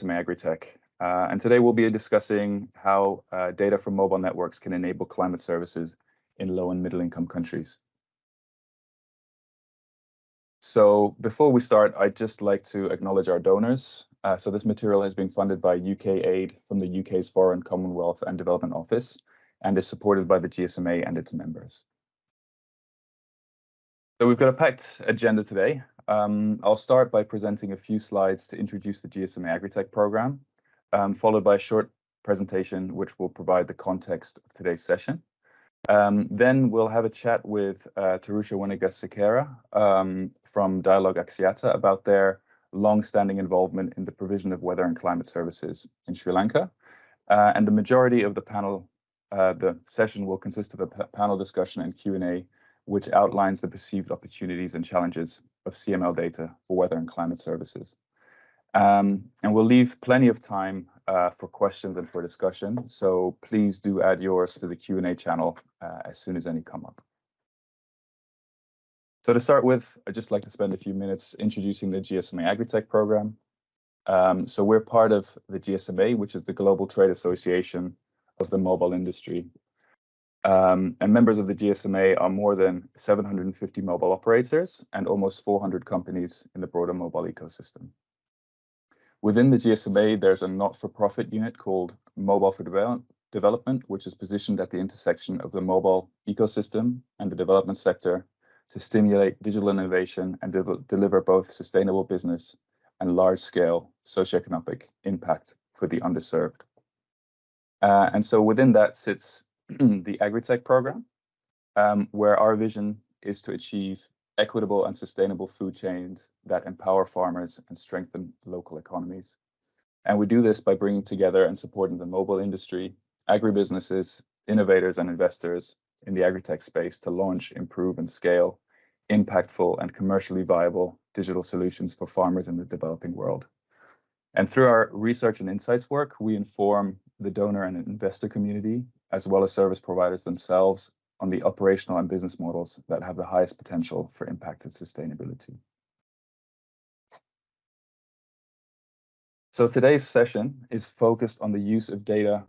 GSMA Agritech. And today we'll be discussing how data from mobile networks can enable climate services in low and middle income countries. So before we start, I'd just like to acknowledge our donors. So this material has been funded by UK aid from the UK's Foreign, Commonwealth and Development Office and is supported by the GSMA and its members. So we've got a packed agenda today. I'll start by presenting a few slides to introduce the GSMA Agritech program, followed by a short presentation which will provide the context of today's session. Then we'll have a chat with Tharusha Wanigasekera from Dialog Axiata about their long-standing involvement in the provision of weather and climate services in Sri Lanka. And the majority of the panel, the session will consist of a panel discussion and Q&A, which outlines the perceived opportunities and challenges of CML data for weather and climate services. And we'll leave plenty of time for questions and for discussion. So please do add yours to the Q&A channel as soon as any come up. So to start with, I'd just like to spend a few minutes introducing the GSMA Agritech program. So we're part of the GSMA, which is the Global Trade Association of the mobile industry. And members of the GSMA are more than 750 mobile operators and almost 400 companies in the broader mobile ecosystem. Within the GSMA, there's a not-for-profit unit called Mobile for Development, which is positioned at the intersection of the mobile ecosystem and the development sector to stimulate digital innovation and deliver both sustainable business and large-scale socioeconomic impact for the underserved. And so within that sits the Agritech program, where our vision is to achieve equitable and sustainable food chains that empower farmers and strengthen local economies. And we do this by bringing together and supporting the mobile industry, agribusinesses, innovators, and investors in the agritech space to launch, improve, and scale impactful and commercially viable digital solutions for farmers in the developing world. And through our research and insights work, we inform the donor and investor community, as well as service providers themselves, on the operational and business models that have the highest potential for impact and sustainability. So today's session is focused on the use of data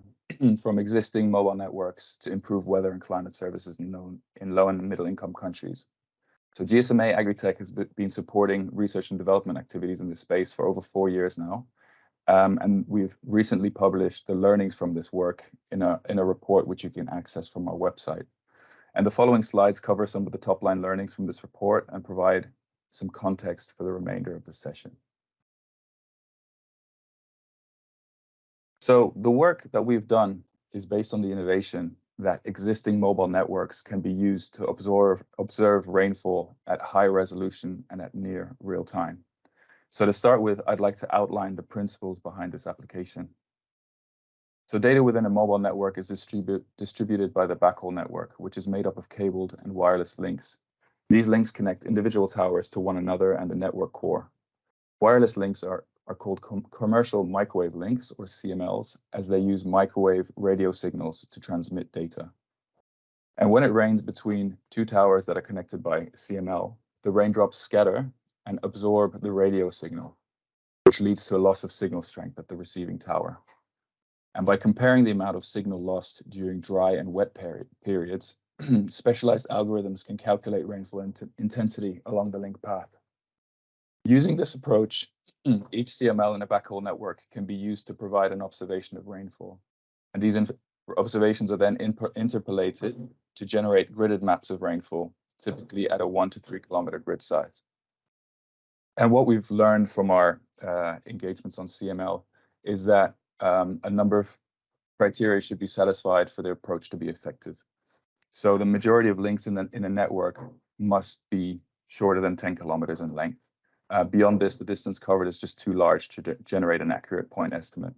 from existing mobile networks to improve weather and climate services in low and middle income countries. So GSMA Agritech has been supporting research and development activities in this space for over 4 years now. And we've recently published the learnings from this work in a report which you can access from our website. And the following slides cover some of the top-line learnings from this report and provide some context for the remainder of the session. So the work that we've done is based on the innovation that existing mobile networks can be used to observe rainfall at high resolution and at near real time. So to start with, I'd like to outline the principles behind this application. So data within a mobile network is distributed by the backhaul network, which is made up of cabled and wireless links. These links connect individual towers to one another and the network core. Wireless links are called commercial microwave links, or CMLs, as they use microwave radio signals to transmit data. And when it rains between two towers that are connected by CML, the raindrops scatter and absorb the radio signal, which leads to a loss of signal strength at the receiving tower. And by comparing the amount of signal lost during dry and wet periods, specialized algorithms can calculate rainfall intensity along the link path. Using this approach, each CML in a backhaul network can be used to provide an observation of rainfall. And these observations are then interpolated to generate gridded maps of rainfall, typically at a 1 to 3 kilometer grid size. And what we've learned from our engagements on CML is that a number of criteria should be satisfied for the approach to be effective. So the majority of links in a network must be shorter than 10 kilometers in length. Beyond this, the distance covered is just too large to generate an accurate point estimate.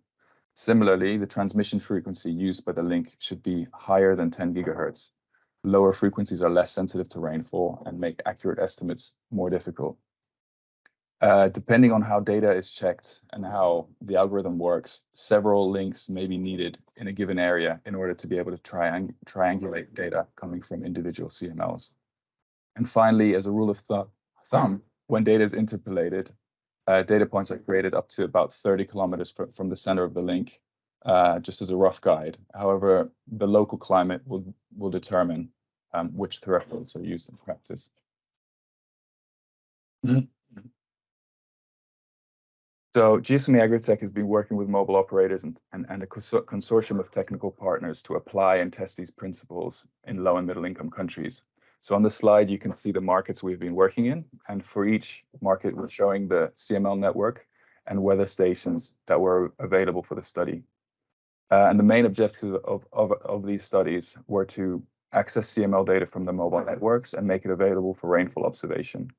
Similarly, the transmission frequency used by the link should be higher than 10 gigahertz. Lower frequencies are less sensitive to rainfall and make accurate estimates more difficult. Depending on how data is checked and how the algorithm works, several links may be needed in a given area in order to be able to triangulate data coming from individual CMLs. And finally, as a rule of thumb, when data is interpolated, Data points are created up to about 30 kilometers from the center of the link, just as a rough guide. However, the local climate will determine which thresholds are used in practice. So GSMA Agritech has been working with mobile operators and a consortium of technical partners to apply and test these principles in low and middle income countries. So on the slide, you can see the markets we've been working in. And for each market, we're showing the CML network and weather stations that were available for the study. And the main objective of these studies were to access CML data from the mobile networks and make it available for rainfall observation.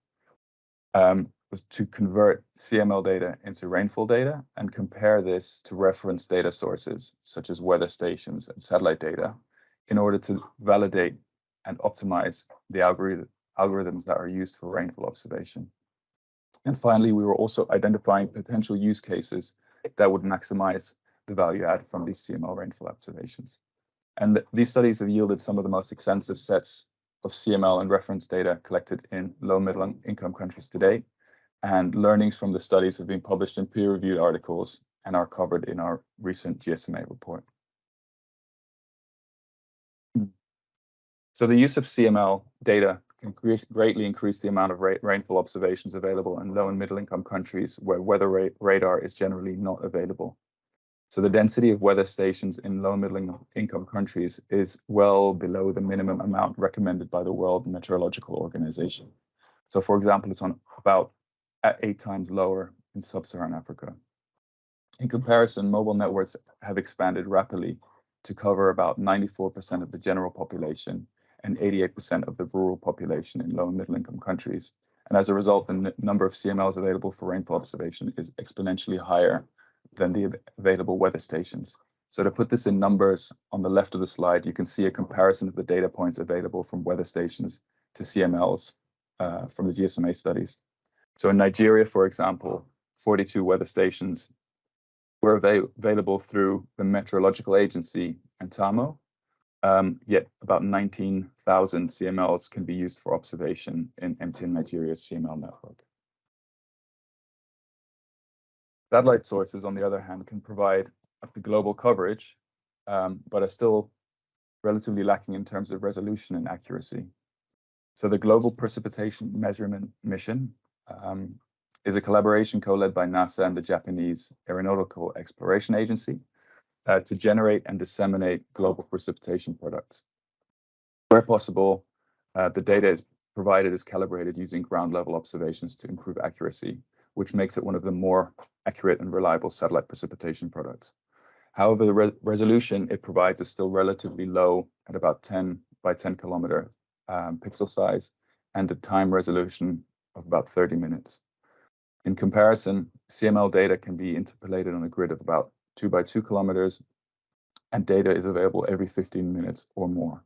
Was to convert CML data into rainfall data and compare this to reference data sources, such as weather stations and satellite data, in order to validate and optimize the algorithms that are used for rainfall observation. And finally, we were also identifying potential use cases that would maximize the value add from these CML rainfall observations. And these studies have yielded some of the most extensive sets of CML and reference data collected in low and middle income countries today. And learnings from the studies have been published in peer-reviewed articles and are covered in our recent GSMA report. So the use of CML data can greatly increase the amount of rainfall observations available in low and middle income countries where weather radar is generally not available. So the density of weather stations in low and middle income countries is well below the minimum amount recommended by the World Meteorological Organization. So for example, it's on about 8 times lower in sub-Saharan Africa. In comparison, mobile networks have expanded rapidly to cover about 94% of the general population and 88% of the rural population in low and middle income countries. And as a result, the number of CMLs available for rainfall observation is exponentially higher than the available weather stations. So to put this in numbers, on the left of the slide, you can see a comparison of the data points available from weather stations to CMLs from the GSMA studies. So in Nigeria, for example, 42 weather stations were available through the Meteorological Agency and TAHMO, yet about 19,000 CMLs can be used for observation in MTN Nigeria's CML network. Satellite sources, on the other hand, can provide global coverage, but are still relatively lacking in terms of resolution and accuracy. So the Global Precipitation Measurement Mission is a collaboration co-led by NASA and the Japanese Aeronautical Exploration Agency to generate and disseminate global precipitation products. Where possible, the data is provided as calibrated using ground-level observations to improve accuracy, which makes it one of the more accurate and reliable satellite precipitation products. However, the resolution it provides is still relatively low at about 10 by 10 kilometer pixel size and a time resolution of about 30 minutes. In comparison, CML data can be interpolated on a grid of about 2 by 2 kilometers, and data is available every 15 minutes or more.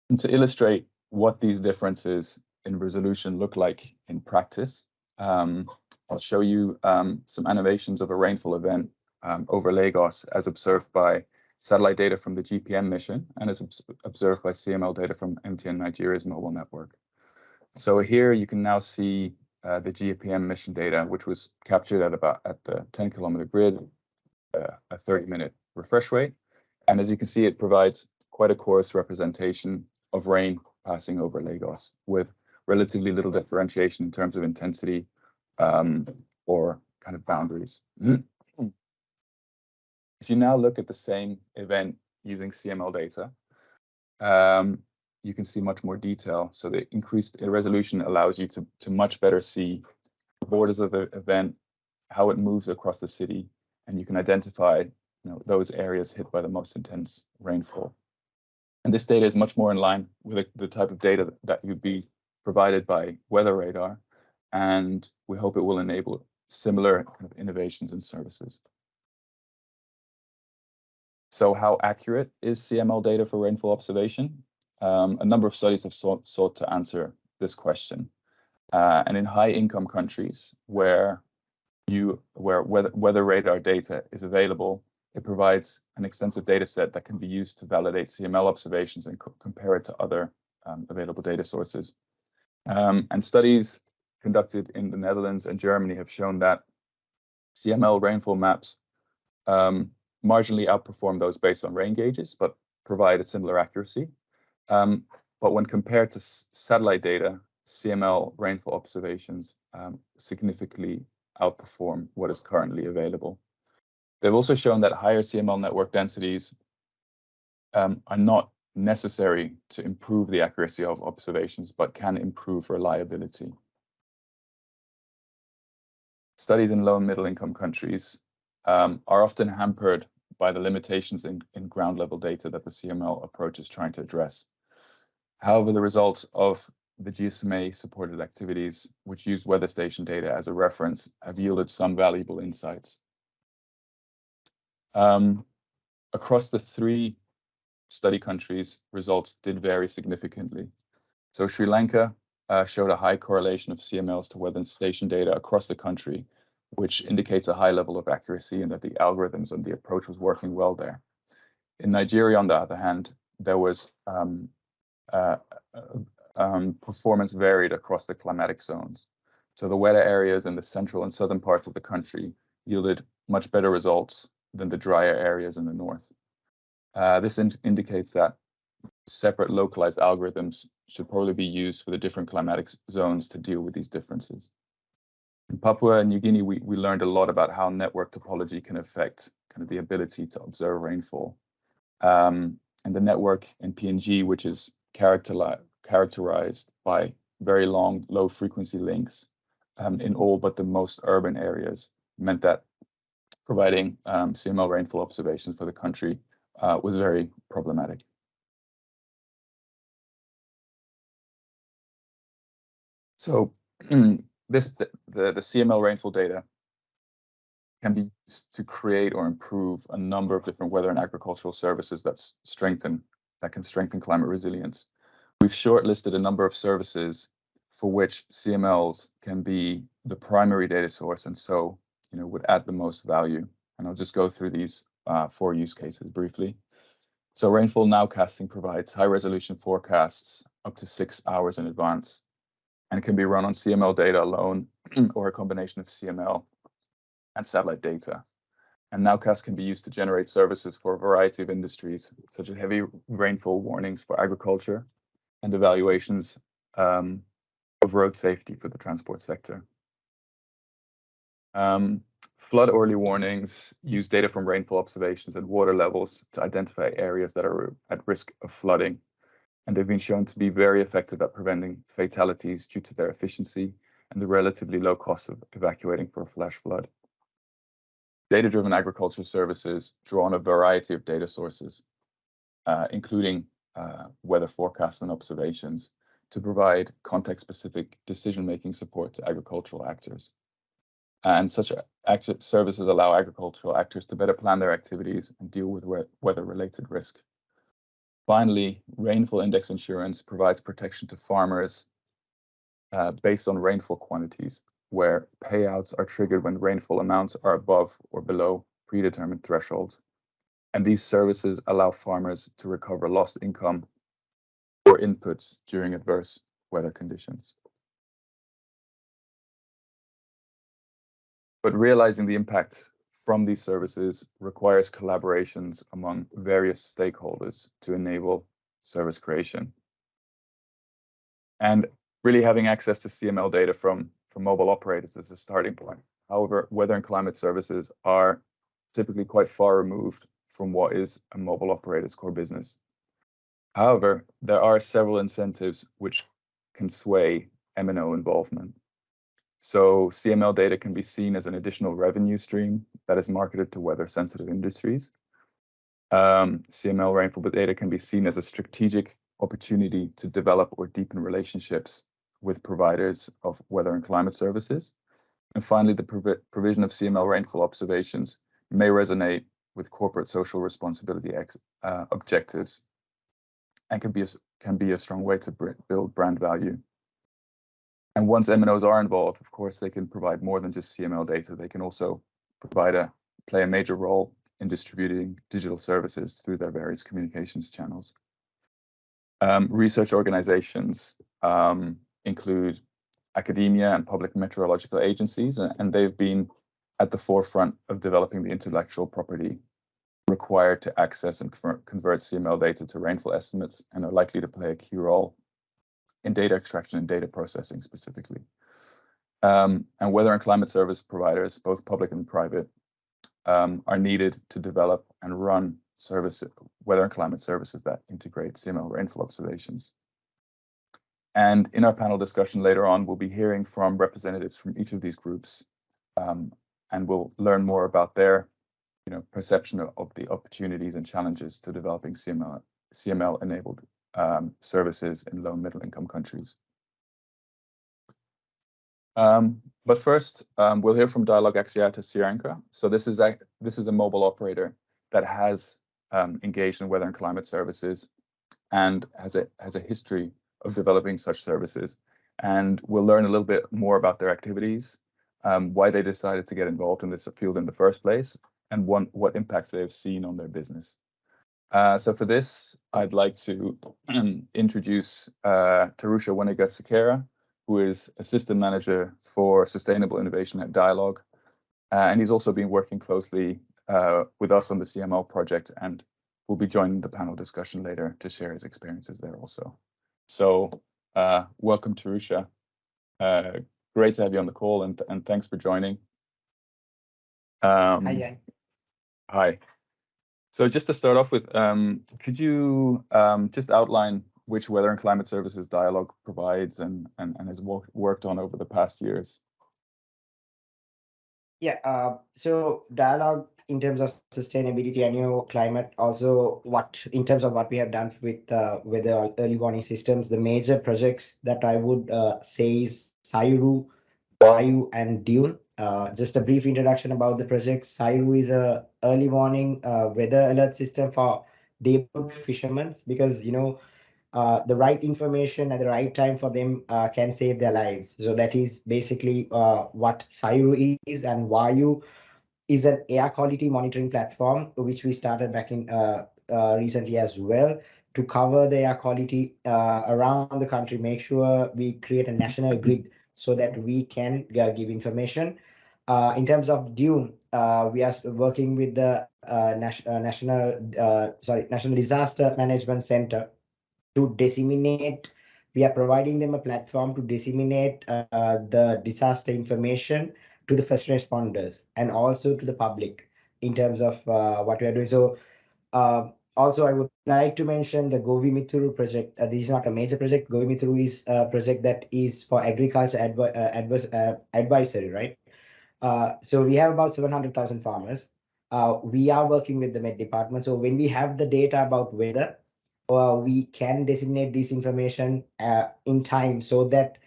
And to illustrate what these differences in resolution look like in practice, I'll show you some animations of a rainfall event over Lagos as observed by satellite data from the GPM mission and as observed by CML data from MTN Nigeria's mobile network. So here you can now see the GPM mission data, which was captured at the 10-kilometer grid, a 30-minute refresh rate. And as you can see, it provides quite a coarse representation of rain passing over Lagos with relatively little differentiation in terms of intensity or kind of boundaries. If you now look at the same event using CML data, you can see much more detail. So the increased resolution allows you to much better see the borders of the event, how it moves across the city, and you can identify those areas hit by the most intense rainfall. And this data is much more in line with the type of data that you'd be provided by weather radar, and we hope it will enable similar kind of innovations and services. So how accurate is CML data for rainfall observation? A number of studies have sought to answer this question. And in high-income countries where weather radar data is available, it provides an extensive data set that can be used to validate CML observations and compare it to other available data sources. And studies conducted in the Netherlands and Germany have shown that CML rainfall maps marginally outperform those based on rain gauges, but provide a similar accuracy. But when compared to satellite data, CML rainfall observations significantly outperform what is currently available. They've also shown that higher CML network densities are not necessary to improve the accuracy of observations, but can improve reliability. Studies in low and middle income countries are often hampered by the limitations in ground level data that the CML approach is trying to address. However, the results of the GSMA supported activities, which use weather station data as a reference, have yielded some valuable insights. Across the 3 study countries, results did vary significantly. So Sri Lanka showed a high correlation of CMLs to weather station data across the country, which indicates a high level of accuracy and that the algorithms and the approach was working well there. In Nigeria, on the other hand, there was performance varied across the climatic zones. So the wetter areas in the central and southern parts of the country yielded much better results than the drier areas in the north. This indicates that separate localized algorithms should probably be used for the different climatic zones to deal with these differences. In Papua New Guinea, we learned a lot about how network topology can affect kind of the ability to observe rainfall. And the network in PNG, which is characterized by very long, low frequency links in all but the most urban areas, meant that providing CML rainfall observations for the country was very problematic. So the CML rainfall data can be used to create or improve a number of different weather and agricultural services that can strengthen climate resilience. We've shortlisted a number of services for which CMLs can be the primary data source, and so would add the most value. And I'll just go through these 4 use cases briefly. So rainfall nowcasting provides high-resolution forecasts up to 6 hours in advance, and can be run on CML data alone or a combination of CML and satellite data. And nowcast can be used to generate services for a variety of industries, such as heavy rainfall warnings for agriculture and evaluations of road safety for the transport sector. Flood early warnings use data from rainfall observations and water levels to identify areas that are at risk of flooding. And they've been shown to be very effective at preventing fatalities due to their efficiency and the relatively low cost of evacuating for a flash flood. Data-driven agricultural services draw on a variety of data sources, including weather forecasts and observations, to provide context-specific decision-making support to agricultural actors. And such services allow agricultural actors to better plan their activities and deal with weather-related risk. Finally, rainfall index insurance provides protection to farmers based on rainfall quantities, where payouts are triggered when rainfall amounts are above or below predetermined thresholds. And these services allow farmers to recover lost income or inputs during adverse weather conditions. But realizing the impact from these services requires collaborations among various stakeholders to enable service creation. And really having access to CML data from mobile operators is a starting point. However, weather and climate services are typically quite far removed from what is a mobile operator's core business. However, there are several incentives which can sway MNO involvement. So CML data can be seen as an additional revenue stream that is marketed to weather-sensitive industries. CML rainfall data can be seen as a strategic opportunity to develop or deepen relationships with providers of weather and climate services. And finally, the provision of CML rainfall observations may resonate with corporate social responsibility objectives, and can be a strong way to build brand value. And once MNOs are involved, of course, they can provide more than just CML data. They can also play a major role in distributing digital services through their various communications channels. Research organizations include academia and public meteorological agencies, and they've been at the forefront of developing the intellectual property required to access and convert CML data to rainfall estimates, and are likely to play a key role in data extraction and data processing specifically. And weather and climate service providers, both public and private, are needed to develop and run weather and climate services that integrate CML rainfall observations. And in our panel discussion later on, we'll be hearing from representatives from each of these groups, and we'll learn more about their perception of the opportunities and challenges to developing CML-enabled services in low and middle income countries. But first, we'll hear from Dialog Axiata Sri Lanka. So this is a mobile operator that has engaged in weather and climate services and has a history of developing such services. And we'll learn a little bit more about their activities, why they decided to get involved in this field in the first place, and what impacts they have seen on their business. So for this, I'd like to introduce Tharusha Wanigasekera, who is Assistant Manager for Sustainable Innovation at Dialog. And he's also been working closely with us on the CML project, and will be joining the panel discussion later to share his experiences there also. So welcome, Tharusha. Great to have you on the call, and thanks for joining. Hi. Hi. So just to start off with, could you just outline which weather and climate services Dialog provides and has worked on over the past years? Yeah, so Dialog in terms of sustainability and climate, also in terms of what we have done with the early warning systems, the major projects that I would say is Sairu, Vayu, and Dune. Just a brief introduction about the project. Sairu is a early warning weather alert system for neighborhood fishermen, because the right information at the right time for them can save their lives. So that is basically what Sairu is. And Vayu is an air quality monitoring platform, which we started back in recently as well, to cover the air quality around the country, make sure we create a national grid so that we can give information. In terms of Dune, we are working with the National Disaster Management Center to disseminate. We are providing them a platform to disseminate the disaster information to the first responders and also to the public in terms of what we are doing. So also, I would like to mention the Govi Mithuru project. This is not a major project. Govi Mithuru is a project that is for agriculture advisory, right? So we have about 700,000 farmers. We are working with the Met Department. So when we have the data about weather, we can disseminate this information in time so that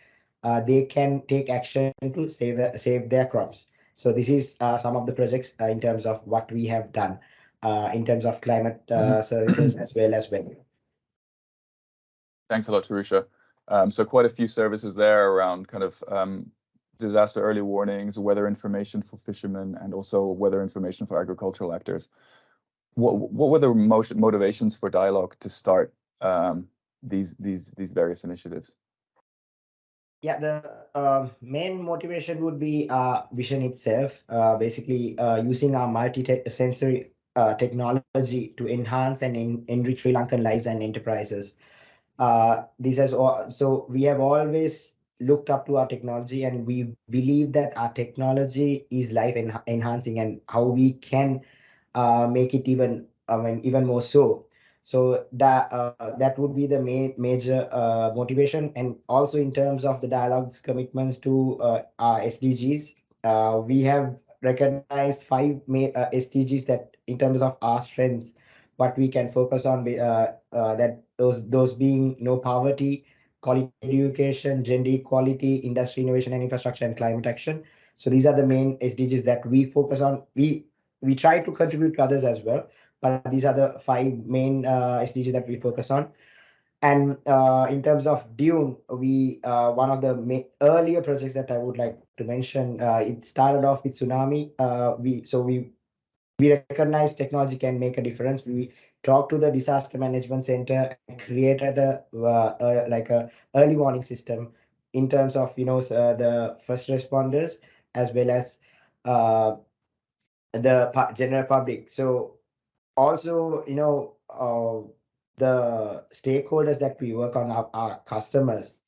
they can take action to save their crops. So this is some of the projects in terms of what we have done in terms of climate services as well as weather. Thanks a lot, Tharusha. So quite a few services there around kind of disaster early warnings, weather information for fishermen, and also weather information for agricultural actors. What were the motivations for Dialog to start these various initiatives? Yeah, the main motivation would be vision itself, basically using our multi-sensory technology to enhance and enrich Sri Lankan lives and enterprises. So we have always looked up to our technology, and we believe that our technology is life enhancing, and how we can make it even more so. So that would be the major motivation. And also in terms of the Dialog's commitments to our SDGs, we have recognized 5 SDGs that in terms of our strengths, what we can focus on, that those being no poverty, quality education, gender equality, industry innovation and infrastructure, and climate action. So these are the main SDGs that we focus on. We try to contribute to others as well, but these are the 5 main SDGs that we focus on. And in terms of Dune, one of the earlier projects that I would like to mention, it started off with tsunami. We recognize technology can make a difference. We talked to the disaster management center and created a early warning system in terms of the first responders as well as the general public. So also, the stakeholders that we work on, our customers,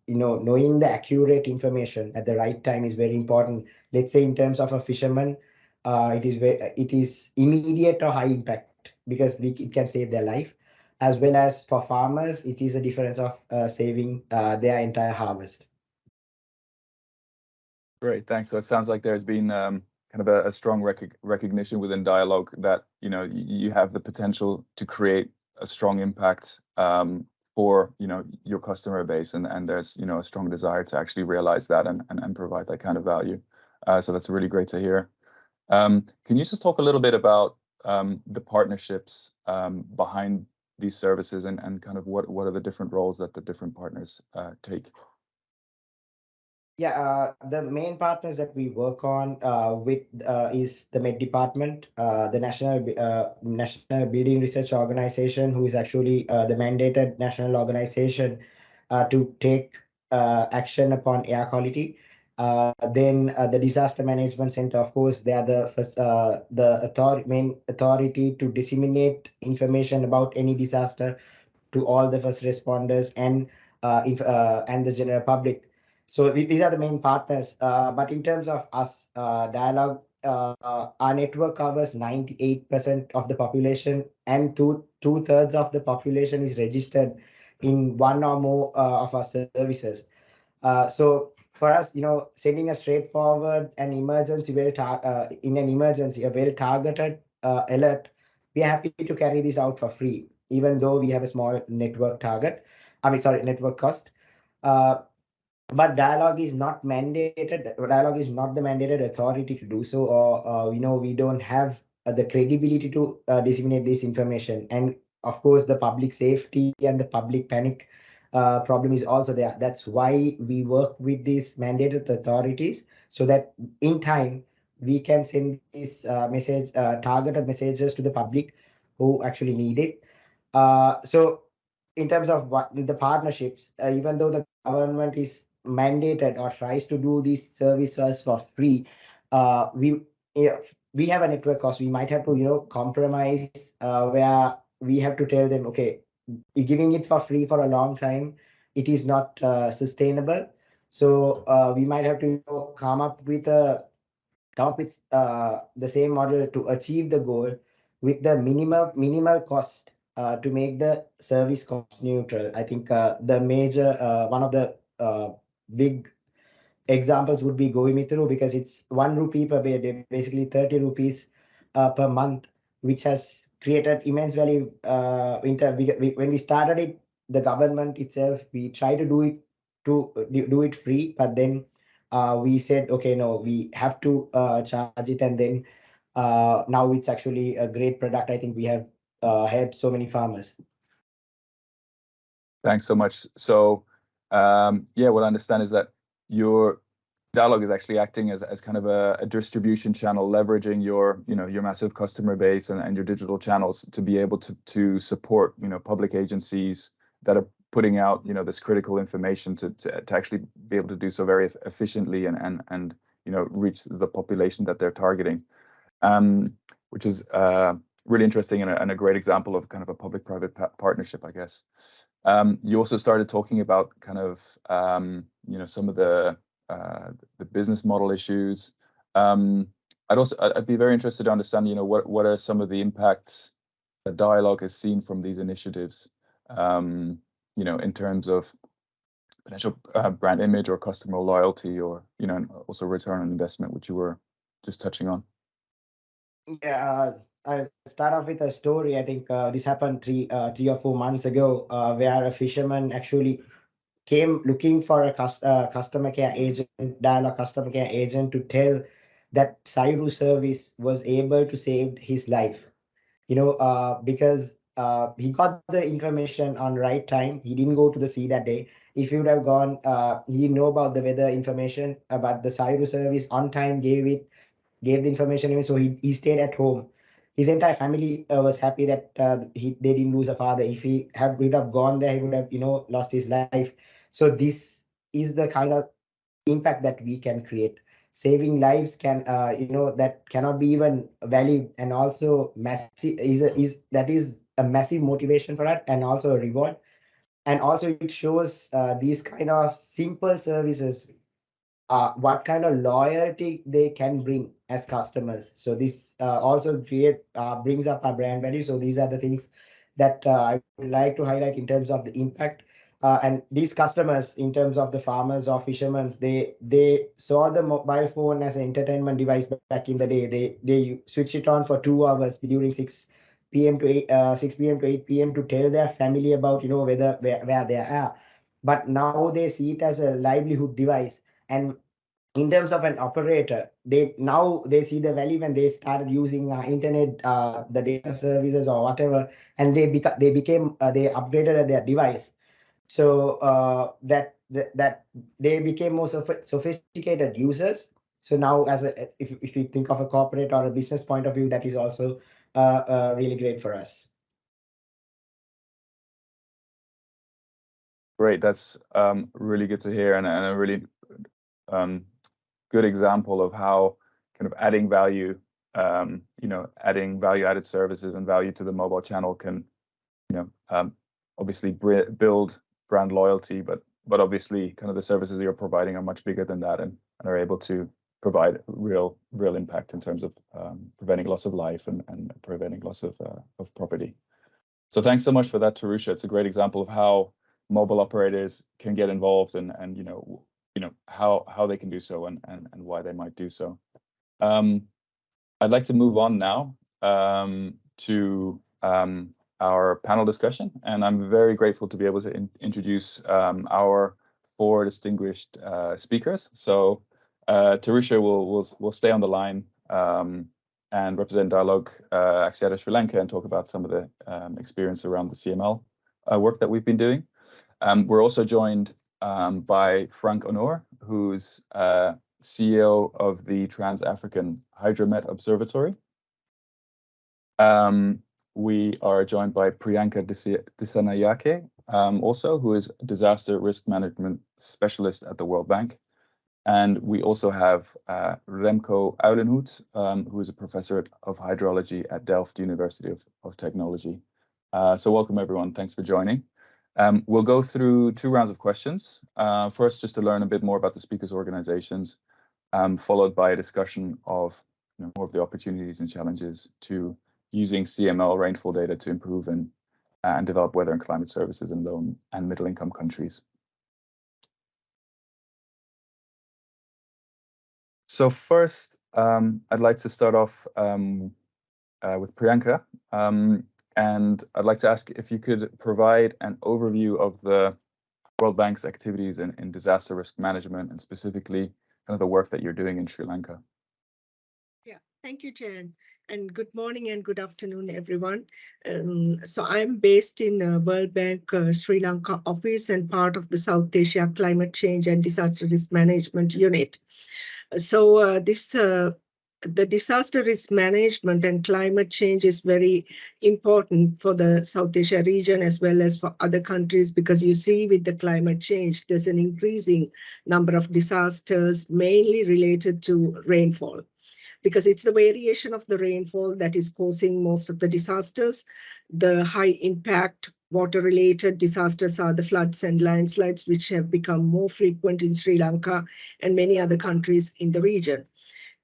knowing the accurate information at the right time is very important. Let's say in terms of a fisherman, it is immediate or high impact because it can save their life, as well as for farmers, it is a difference of saving their entire harvest. Great, thanks. So it sounds like there's been kind of a strong recognition within Dialog that you have the potential to create a strong impact for your customer base, and there's a strong desire to actually realize that and provide that kind of value. So that's really great to hear. Can you just talk a little bit about the partnerships behind these services and kind of what are the different roles that the different partners take? Yeah, the main partners that we work on with is the Met Department, the National Building Research Organization, who is actually the mandated national organization to take action upon air quality. Then the Disaster Management Center, of course, they are the first, the main authority to disseminate information about any disaster to all the first responders and the general public. So these are the main partners. But in terms of us, Dialog, our network covers 98% of the population, and two-thirds of the population is registered in one or more of our services. So for us, sending a straightforward and emergency in an emergency, a well-targeted alert, we are happy to carry this out for free, even though we have a small network target. Network cost. But Dialog is not mandated. Dialog is not the mandated authority to do so, or we don't have the credibility to disseminate this information. And of course, the public safety and the public panic problem is also there. That's why we work with these mandated authorities so that in time we can send these targeted messages to the public who actually need it. So in terms of what the partnerships, even though the government is mandated or tries to do these services for free, we yeah, we have a network cost. We might have to compromise where we have to tell them, okay, giving it for free for a long time, it is not sustainable. So we might have to come up with the same model to achieve the goal with the minimal cost to make the service cost neutral. I think the major one of the big examples would be Goimitru, because it's 1 rupee per day, basically 30 rupees per month, which has created immense value. When we started it, the government itself, we tried to do it free, but then we said, okay, no, we have to charge it, and then now it's actually a great product. I think we have helped so many farmers. Thanks so much. So yeah, what I understand is that your Dialog is actually acting as kind of a distribution channel, leveraging your massive customer base and your digital channels to be able to support public agencies that are putting out this critical information to actually be able to do so very efficiently and reach the population that they're targeting, which is really interesting and a great example of kind of a public-private partnership, I guess. You also started talking about kind of some of the business model issues. I'd be very interested to understand what are some of the impacts that Dialog has seen from these initiatives, in terms of potential brand image or customer loyalty, or and also return on investment, which you were just touching on. Yeah, I'll start off with a story. I think this happened 3 or 4 months ago, where a fisherman actually came looking for a customer care agent, Dialog customer care agent, to tell that Sairu service was able to save his life. Because he got the information on right time. He didn't go to the sea that day. If he would have gone, he didn't know about the weather information, but the Sairu service on time gave the information to him, so he stayed at home. His entire family was happy that they didn't lose a father. If would have gone there, he would have lost his life. So this is the kind of impact that we can create. Saving lives can, that cannot be even valued, and also massive is a massive motivation for that, and also a reward. And also it shows these kind of simple services, what kind of loyalty they can bring as customers. So this also brings up our brand value. So these are the things that I would like to highlight in terms of the impact. And these customers, in terms of the farmers or fishermen, they saw the mobile phone as an entertainment device back in the day. They switch it on for 2 hours during 6 p.m. to 8 to tell their family about where they are. But now they see it as a livelihood device. And in terms of an operator, they see the value when they started using internet, the data services or whatever, and they upgraded their device. So that they became more sophisticated users. So now, if you think of a corporate or a business point of view, that is also really great for us. Great, that's really good to hear, and a really good example of how kind of adding value, adding value-added services and value to the mobile channel can, obviously build brand loyalty, but obviously kind of the services you're providing are much bigger than that, and are able to provide real impact in terms of preventing loss of life and preventing loss of property. So thanks so much for that, Tharusha. It's a great example of how mobile operators can get involved, and how they can do so, and why they might do so. I'd like to move on now to our panel discussion, and I'm very grateful to be able to introduce our 4 distinguished speakers. So Tharusha will stay on the line and represent Dialog Axiata Sri Lanka and talk about some of the experience around the CML work that we've been doing. We're also joined by Frank Annor, who's CEO of the Trans-African Hydromet Observatory. We are joined by Priyanka Dissanayake, also, who is disaster risk management specialist at the World Bank. And we also have Remko Uijlenhoet, who is a professor of hydrology at Delft University of Technology. So welcome, everyone. Thanks for joining. We'll go through 2 rounds of questions. First, just to learn a bit more about the speakers' organizations, followed by a discussion of more of the opportunities and challenges to using CML rainfall data to improve and develop weather and climate services in low and middle income countries. So first, I'd like to start off with Priyanka. And I'd like to ask if you could provide an overview of the World Bank's activities in disaster risk management, and specifically kind of the work that you're doing in Sri Lanka. Yeah, thank you, Jan. And good morning and good afternoon, everyone. So I'm based in World Bank Sri Lanka office and part of the South Asia Climate Change and Disaster Risk Management Unit. So the disaster risk management and climate change is very important for the South Asia region as well as for other countries, because you see with the climate change, there's an increasing number of disasters, mainly related to rainfall, because it's the variation of the rainfall that is causing most of the disasters. The high impact water-related disasters are the floods and landslides, which have become more frequent in Sri Lanka and many other countries in the region.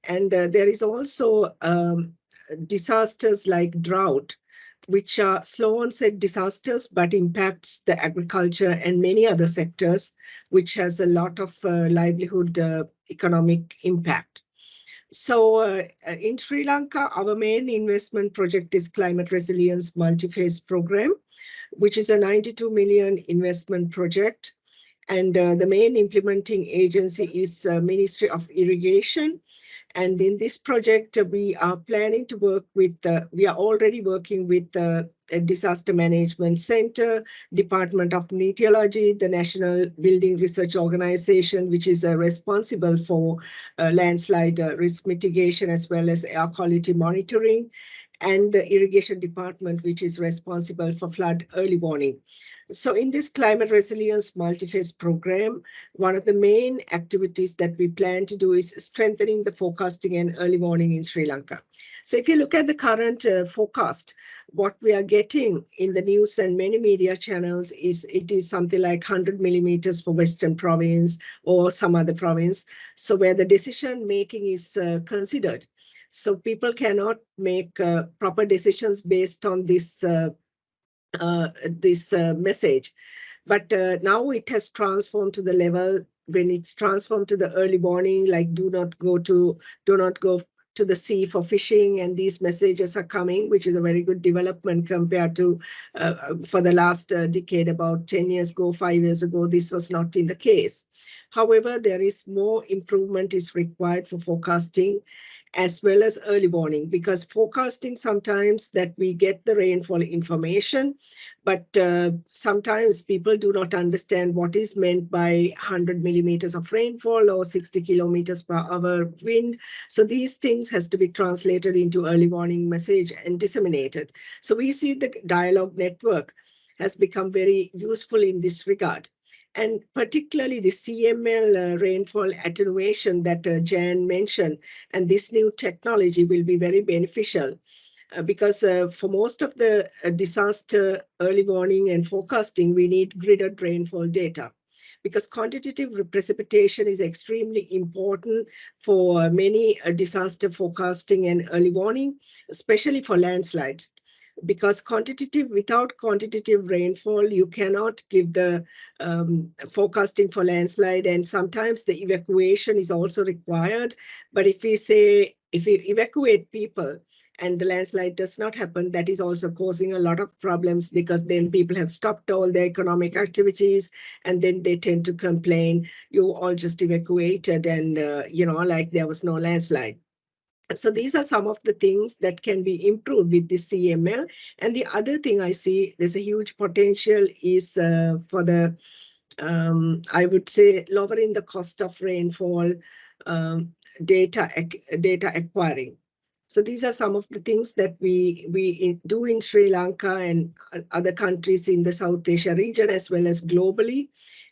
And there is also disasters like drought, which are slow onset disasters, but impacts the agriculture and many other sectors, which has a lot of livelihood economic impact. So in Sri Lanka, our main investment project is Climate Resilience Multi-Phase Program, which is a 92 million investment project. And the main implementing agency is Ministry of Irrigation. And in this project, we are planning to work with, we are already working with the Disaster Management Center, Department of Meteorology, the National Building Research Organization, which is responsible for landslide risk mitigation as well as air quality monitoring, and the irrigation department, which is responsible for flood early warning. So in this climate resilience multi-phase program, one of the main activities that we plan to do is strengthening the forecasting and early warning in Sri Lanka. So if you look at the current forecast, what we are getting in the news and many media channels is it is something like 100 millimeters for Western province or some other province. So where the decision making is considered. So people cannot make proper decisions based on this message. But now it has transformed to the level when it's transformed to the early warning, like do not go to the sea for fishing, and these messages are coming, which is a very good development compared to for the last decade, about 10 years ago, 5 years ago, this was not in the case. However, there is more improvement is required for forecasting as well as early warning, because forecasting sometimes that we get the rainfall information, but sometimes people do not understand what is meant by 100 millimeters of rainfall or 60 kilometers per hour wind. So these things has to be translated into early warning message and disseminated. So we see the dialogue network has become very useful in this regard. And particularly the CML rainfall attenuation that Jan mentioned, and this new technology will be very beneficial because for most of the disaster early warning and forecasting, we need gridded rainfall data, because quantitative precipitation is extremely important for many disaster forecasting and early warning, especially for landslides. Because without quantitative rainfall, you cannot give the forecasting for landslide, and sometimes the evacuation is also required. But if we evacuate people and the landslide does not happen, that is also causing a lot of problems, because then people have stopped all their economic activities and then they tend to complain, you all just evacuated and, like there was no landslide. So these are some of the things that can be improved with the CML. And the other thing I see there's a huge potential is for the, I would say, lowering the cost of rainfall data acquiring. So these are some of the things that we do in Sri Lanka and other countries in the South Asia region as well as globally.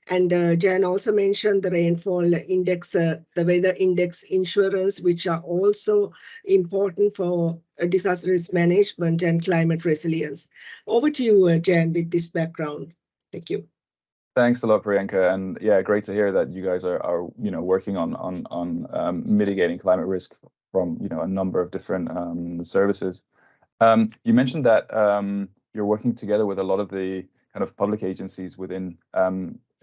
And Jan also mentioned the rainfall index, the weather index insurance, which are also important for disaster risk management and climate resilience. Over to you, Jan, with this background. Thank you. Thanks a lot, Priyanka, and yeah, great to hear that you guys are working on mitigating climate risk from a number of different services. You mentioned that you're working together with a lot of the kind of public agencies within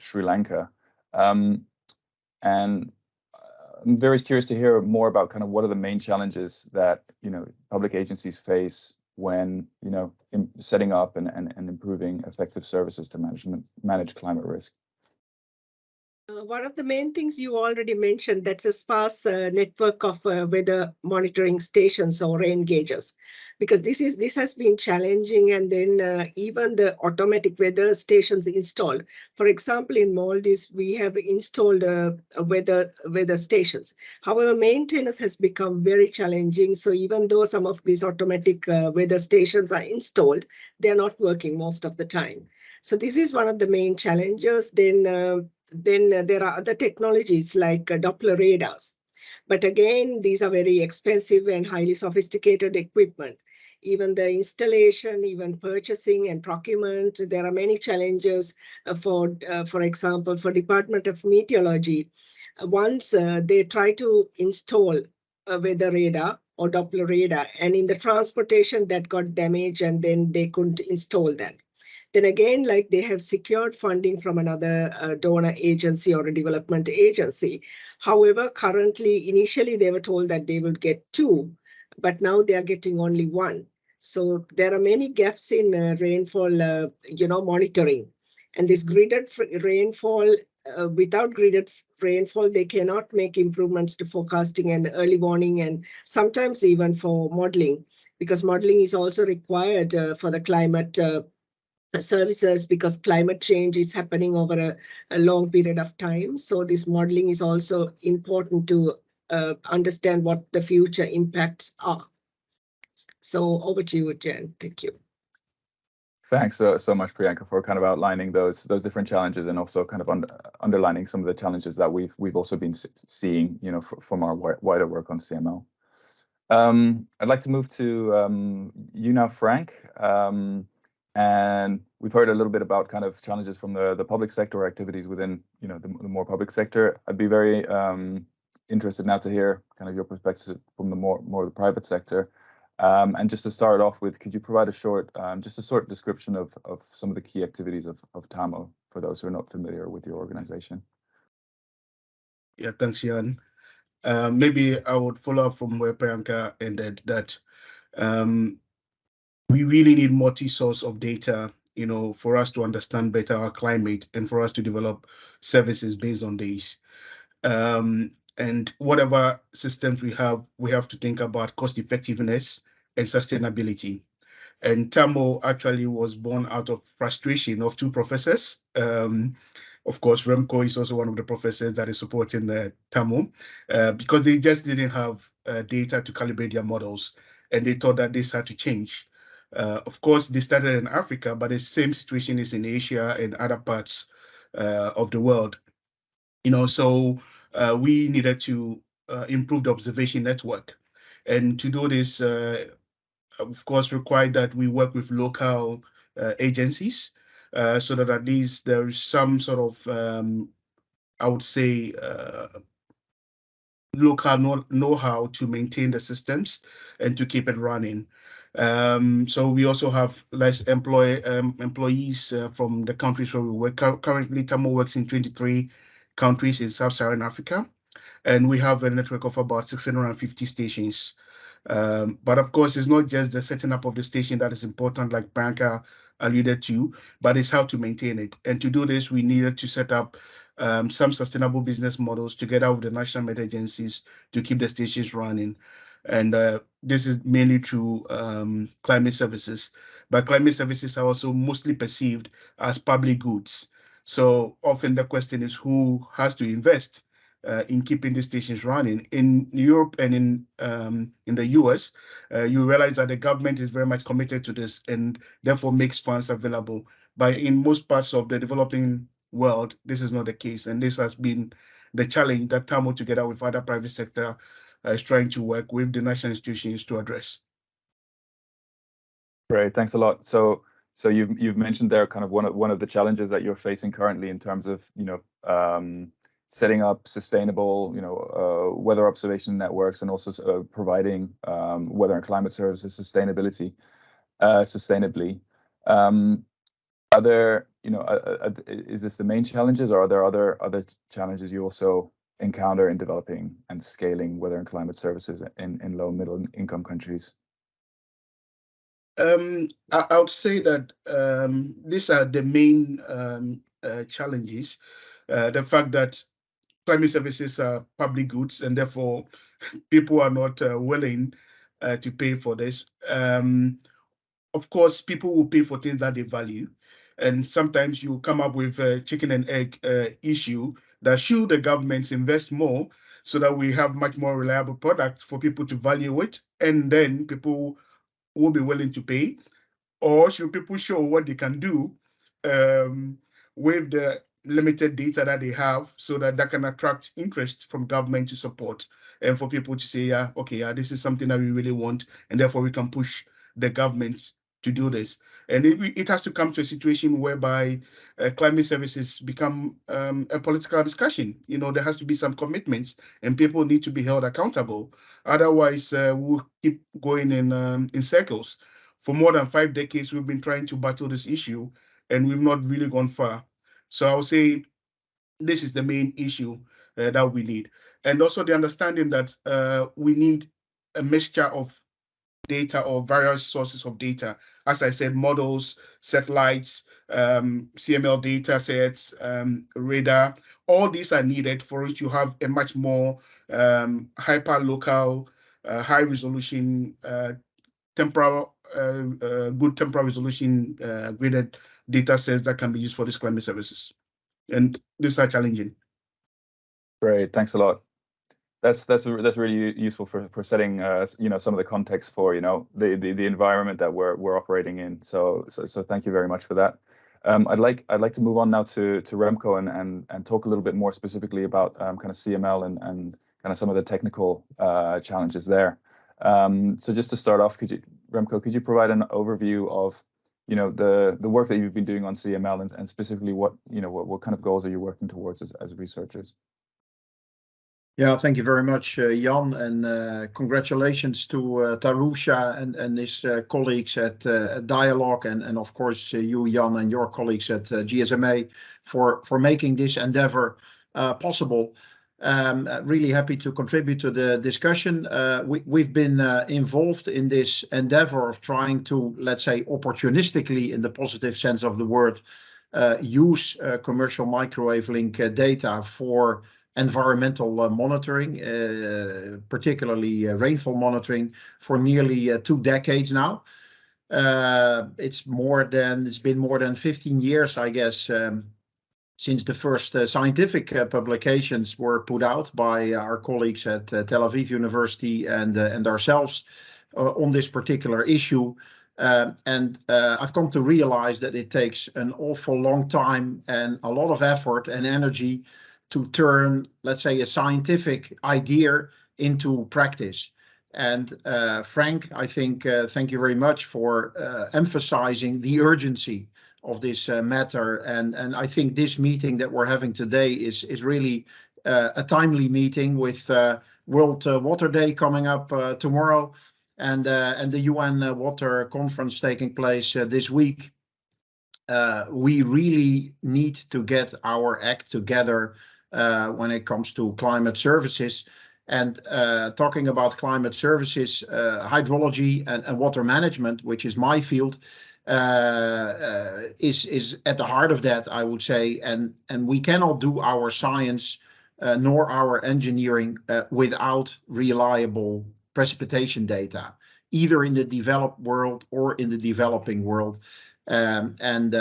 Sri Lanka, and I'm very curious to hear more about kind of what are the main challenges that public agencies face when setting up and improving effective services to manage climate risk. One of the main things you already mentioned, that's a sparse network of weather monitoring stations or rain gauges, because this has been challenging, and then even the automatic weather stations installed. For example, in Maldives, we have installed weather stations. However, maintenance has become very challenging. So even though some of these automatic weather stations are installed, they're not working most of the time. So this is one of the main challenges. Then there are other technologies like Doppler radars. But again, these are very expensive and highly sophisticated equipment. Even the installation, even purchasing and procurement, there are many challenges for example, for Department of Meteorology. Once they try to install a weather radar or Doppler radar, and in the transportation that got damaged, and then they couldn't install that. Then again, like they have secured funding from another donor agency or a development agency. However, currently, initially they were told that they would get 2, but now they are getting only 1. So there are many gaps in rainfall, monitoring. And this gridded rainfall, without gridded rainfall, they cannot make improvements to forecasting and early warning, and sometimes even for modeling, because modeling is also required for the climate services, because climate change is happening over a long period of time. So this modeling is also important to understand what the future impacts are. So over to you, Jen. Thank you. Thanks so much, Priyanka, for kind of outlining those different challenges and also kind of underlining some of the challenges that we've also been seeing, you know, from our wider work on CML. I'd like to move to you now, Frank. And we've heard a little bit about kind of challenges from the public sector activities within, you know, the more public sector. I'd be very interested now to hear kind of your perspective from the more the private sector. And just to start off with, could you provide a short description of some of the key activities of TAHMO for those who are not familiar with your organization? Yeah, thanks, Jan. Maybe I would follow up from where Priyanka ended, that we really need multi-source of data, you know, for us to understand better our climate and for us to develop services based on these. And whatever systems we have to think about cost effectiveness and sustainability. And TAHMO actually was born out of frustration of two professors. Of course, Remko is also one of the professors that is supporting the TAHMO because they just didn't have data to calibrate their models, and they thought that this had to change. Of course, they started in Africa, but the same situation is in Asia and other parts of the world. You know, so we needed to improve the observation network, and to do this, of course, required that we work with local agencies so that at least there is some sort of, I would say, local know-how to maintain the systems and to keep it running. So we also have less employees from the countries where we work. Currently, TAHMO works in 23 countries in Sub-Saharan Africa, and we have a network of about 650 stations. But of course, it's not just the setting up of the station that is important, like Priyanka alluded to, but it's how to maintain it. And to do this, we needed to set up some sustainable business models together with the national med agencies to keep the stations running. And this is mainly through climate services. But climate services are also mostly perceived as public goods. So often the question is who has to invest in keeping these stations running. In Europe and in the US, you realize that the government is very much committed to this and therefore makes funds available. But in most parts of the developing world, this is not the case. And this has been the challenge that TAHMO, together with other private sector, is trying to work with the national institutions to address. Great, thanks a lot. So you've mentioned there kind of one of the challenges that you're facing currently in terms of, you know, setting up sustainable, you know, weather observation networks, and also providing weather and climate services sustainably. Are there, you know, is this the main challenges, or are there other challenges you also encounter in developing and scaling weather and climate services in low and middle income countries? I would say that these are the main challenges. The fact that climate services are public goods, and therefore people are not willing to pay for this. Of course, people will pay for things that they value. And sometimes you come up with a chicken and egg issue that should the governments invest more so that we have much more reliable products for people to value it, and then people will be willing to pay? Or should people show what they can do with the limited data that they have, so that can attract interest from government to support, and for people to say, yeah, okay, yeah, this is something that we really want, and therefore we can push the government to do this. And it has to come to a situation whereby climate services become a political discussion. You know, there has to be some commitments, and people need to be held accountable. Otherwise, we'll keep going in circles. For more than 5 decades, we've been trying to battle this issue, and we've not really gone far. So I would say this is the main issue that we need. And also the understanding that we need a mixture of data, or various sources of data. As I said, models, satellites, CML data sets, radar, all these are needed for us to have a much more hyper-local, high-resolution, good temporal resolution graded data sets that can be used for these climate services. And these are challenging. Great, thanks a lot. That's really useful for setting some of the context for the environment that we're operating in. So thank you very much for that. I'd like to move on now to Remko and talk a little bit more specifically about kind of CML and kind of some of the technical challenges there. So just to start off, Remko, could you provide an overview of the work that you've been doing on CML and specifically what kind of goals are you working towards as researchers? Yeah, thank you very much, Jan, and congratulations to Tharusha and his colleagues at Dialog, and of course you, Jan, and your colleagues at GSMA for making this endeavor possible. Really happy to contribute to the discussion. We've been involved in this endeavor of trying to, let's say, opportunistically, in the positive sense of the word, use commercial microwave link data for environmental monitoring, particularly rainfall monitoring, for nearly 2 decades now. It's been more than 15 years, I guess, since the first scientific publications were put out by our colleagues at Tel Aviv University and ourselves on this particular issue. And I've come to realize that it takes an awful long time and a lot of effort and energy to turn, let's say, a scientific idea into practice. And Frank, I think, thank you very much for emphasizing the urgency of this matter. And I think this meeting that we're having today is really a timely meeting with World Water Day coming up tomorrow and the UN Water Conference taking place this week. We really need to get our act together when it comes to climate services. And talking about climate services, hydrology and water management, which is my field, is at the heart of that, I would say. And we cannot do our science nor our engineering without reliable precipitation data, either in the developed world or in the developing world. And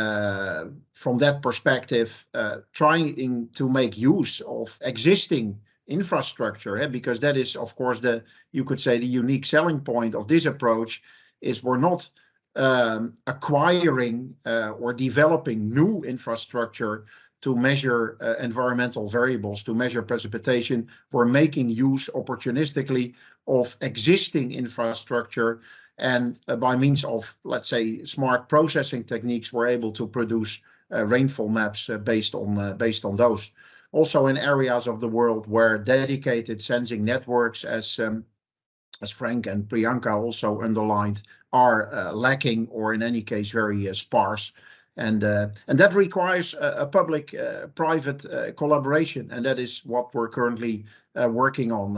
from that perspective, trying to make use of existing infrastructure, because that is, of course, you could say the unique selling point of this approach is we're not acquiring or developing new infrastructure to measure environmental variables, to measure precipitation. We're making use opportunistically of existing infrastructure, and by means of, let's say, smart processing techniques, we're able to produce rainfall maps based on those. Also in areas of the world where dedicated sensing networks, as Frank and Priyanka also underlined, are lacking or in any case very sparse. And that requires a public-private collaboration, and that is what we're currently working on,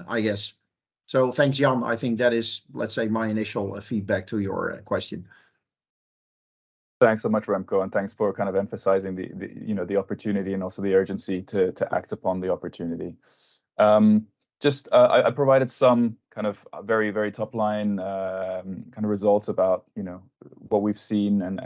I guess. So thanks, Jan. I think that is, let's say, my initial feedback to your question. Thanks so much, Remko, and thanks for kind of emphasizing the opportunity and also the urgency to act upon the opportunity. I provided some kind of very, very top line kind of results about what we've seen and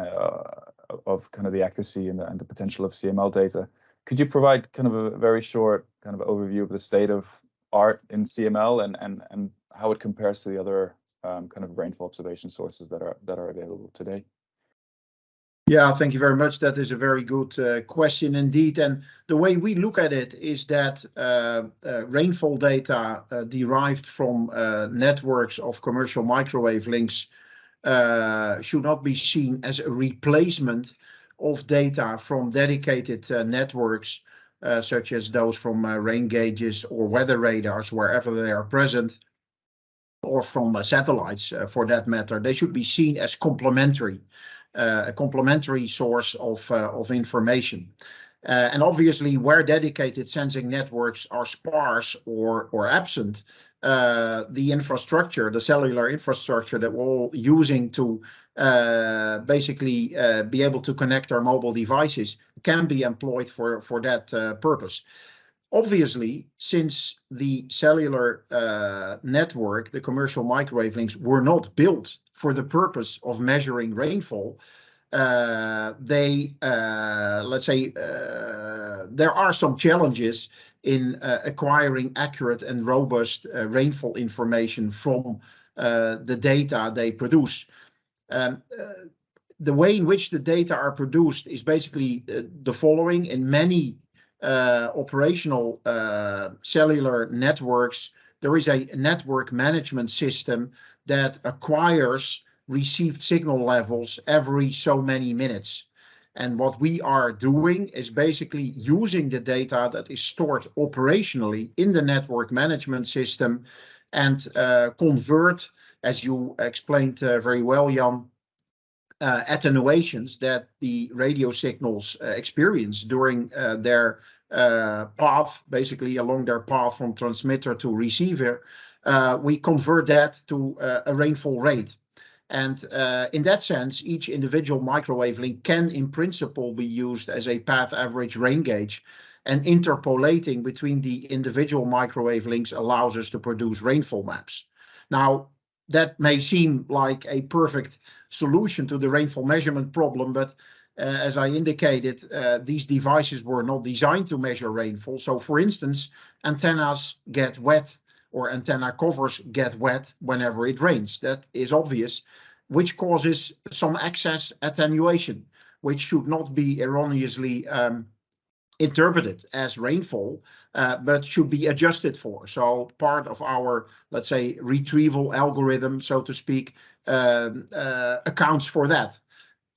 of kind of the accuracy and the potential of CML data. Could you provide kind of a very short kind of overview of the state of art in CML and how it compares to the other kind of rainfall observation sources that are available today? Yeah, thank you very much. That is a very good question indeed. And the way we look at it is that rainfall data derived from networks of commercial microwave links should not be seen as a replacement of data from dedicated networks, such as those from rain gauges or weather radars, wherever they are present, or from satellites for that matter. They should be seen as complementary. A complementary source of information. And obviously, where dedicated sensing networks are sparse or absent, the infrastructure, the cellular infrastructure that we're all using to basically be able to connect our mobile devices can be employed for that purpose. Obviously, since the cellular network, the commercial microwave links, were not built for the purpose of measuring rainfall, let's say, there are some challenges in acquiring accurate and robust rainfall information from the data they produce. The way in which the data are produced is basically the following. In many operational cellular networks, there is a network management system that acquires received signal levels every so many minutes. And what we are doing is basically using the data that is stored operationally in the network management system and convert, as you explained very well, Jan, attenuations that the radio signals experience during their path, basically along their path from transmitter to receiver. We convert that to a rainfall rate. And in that sense, each individual microwave link can, in principle, be used as a path average rain gauge. And interpolating between the individual microwave links allows us to produce rainfall maps. Now, that may seem like a perfect solution to the rainfall measurement problem, but as I indicated, these devices were not designed to measure rainfall. So, for instance, antennas get wet, or antenna covers get wet whenever it rains. That is obvious, which causes some excess attenuation, which should not be erroneously interpreted as rainfall, but should be adjusted for. So part of our, let's say, retrieval algorithm, so to speak, accounts for that.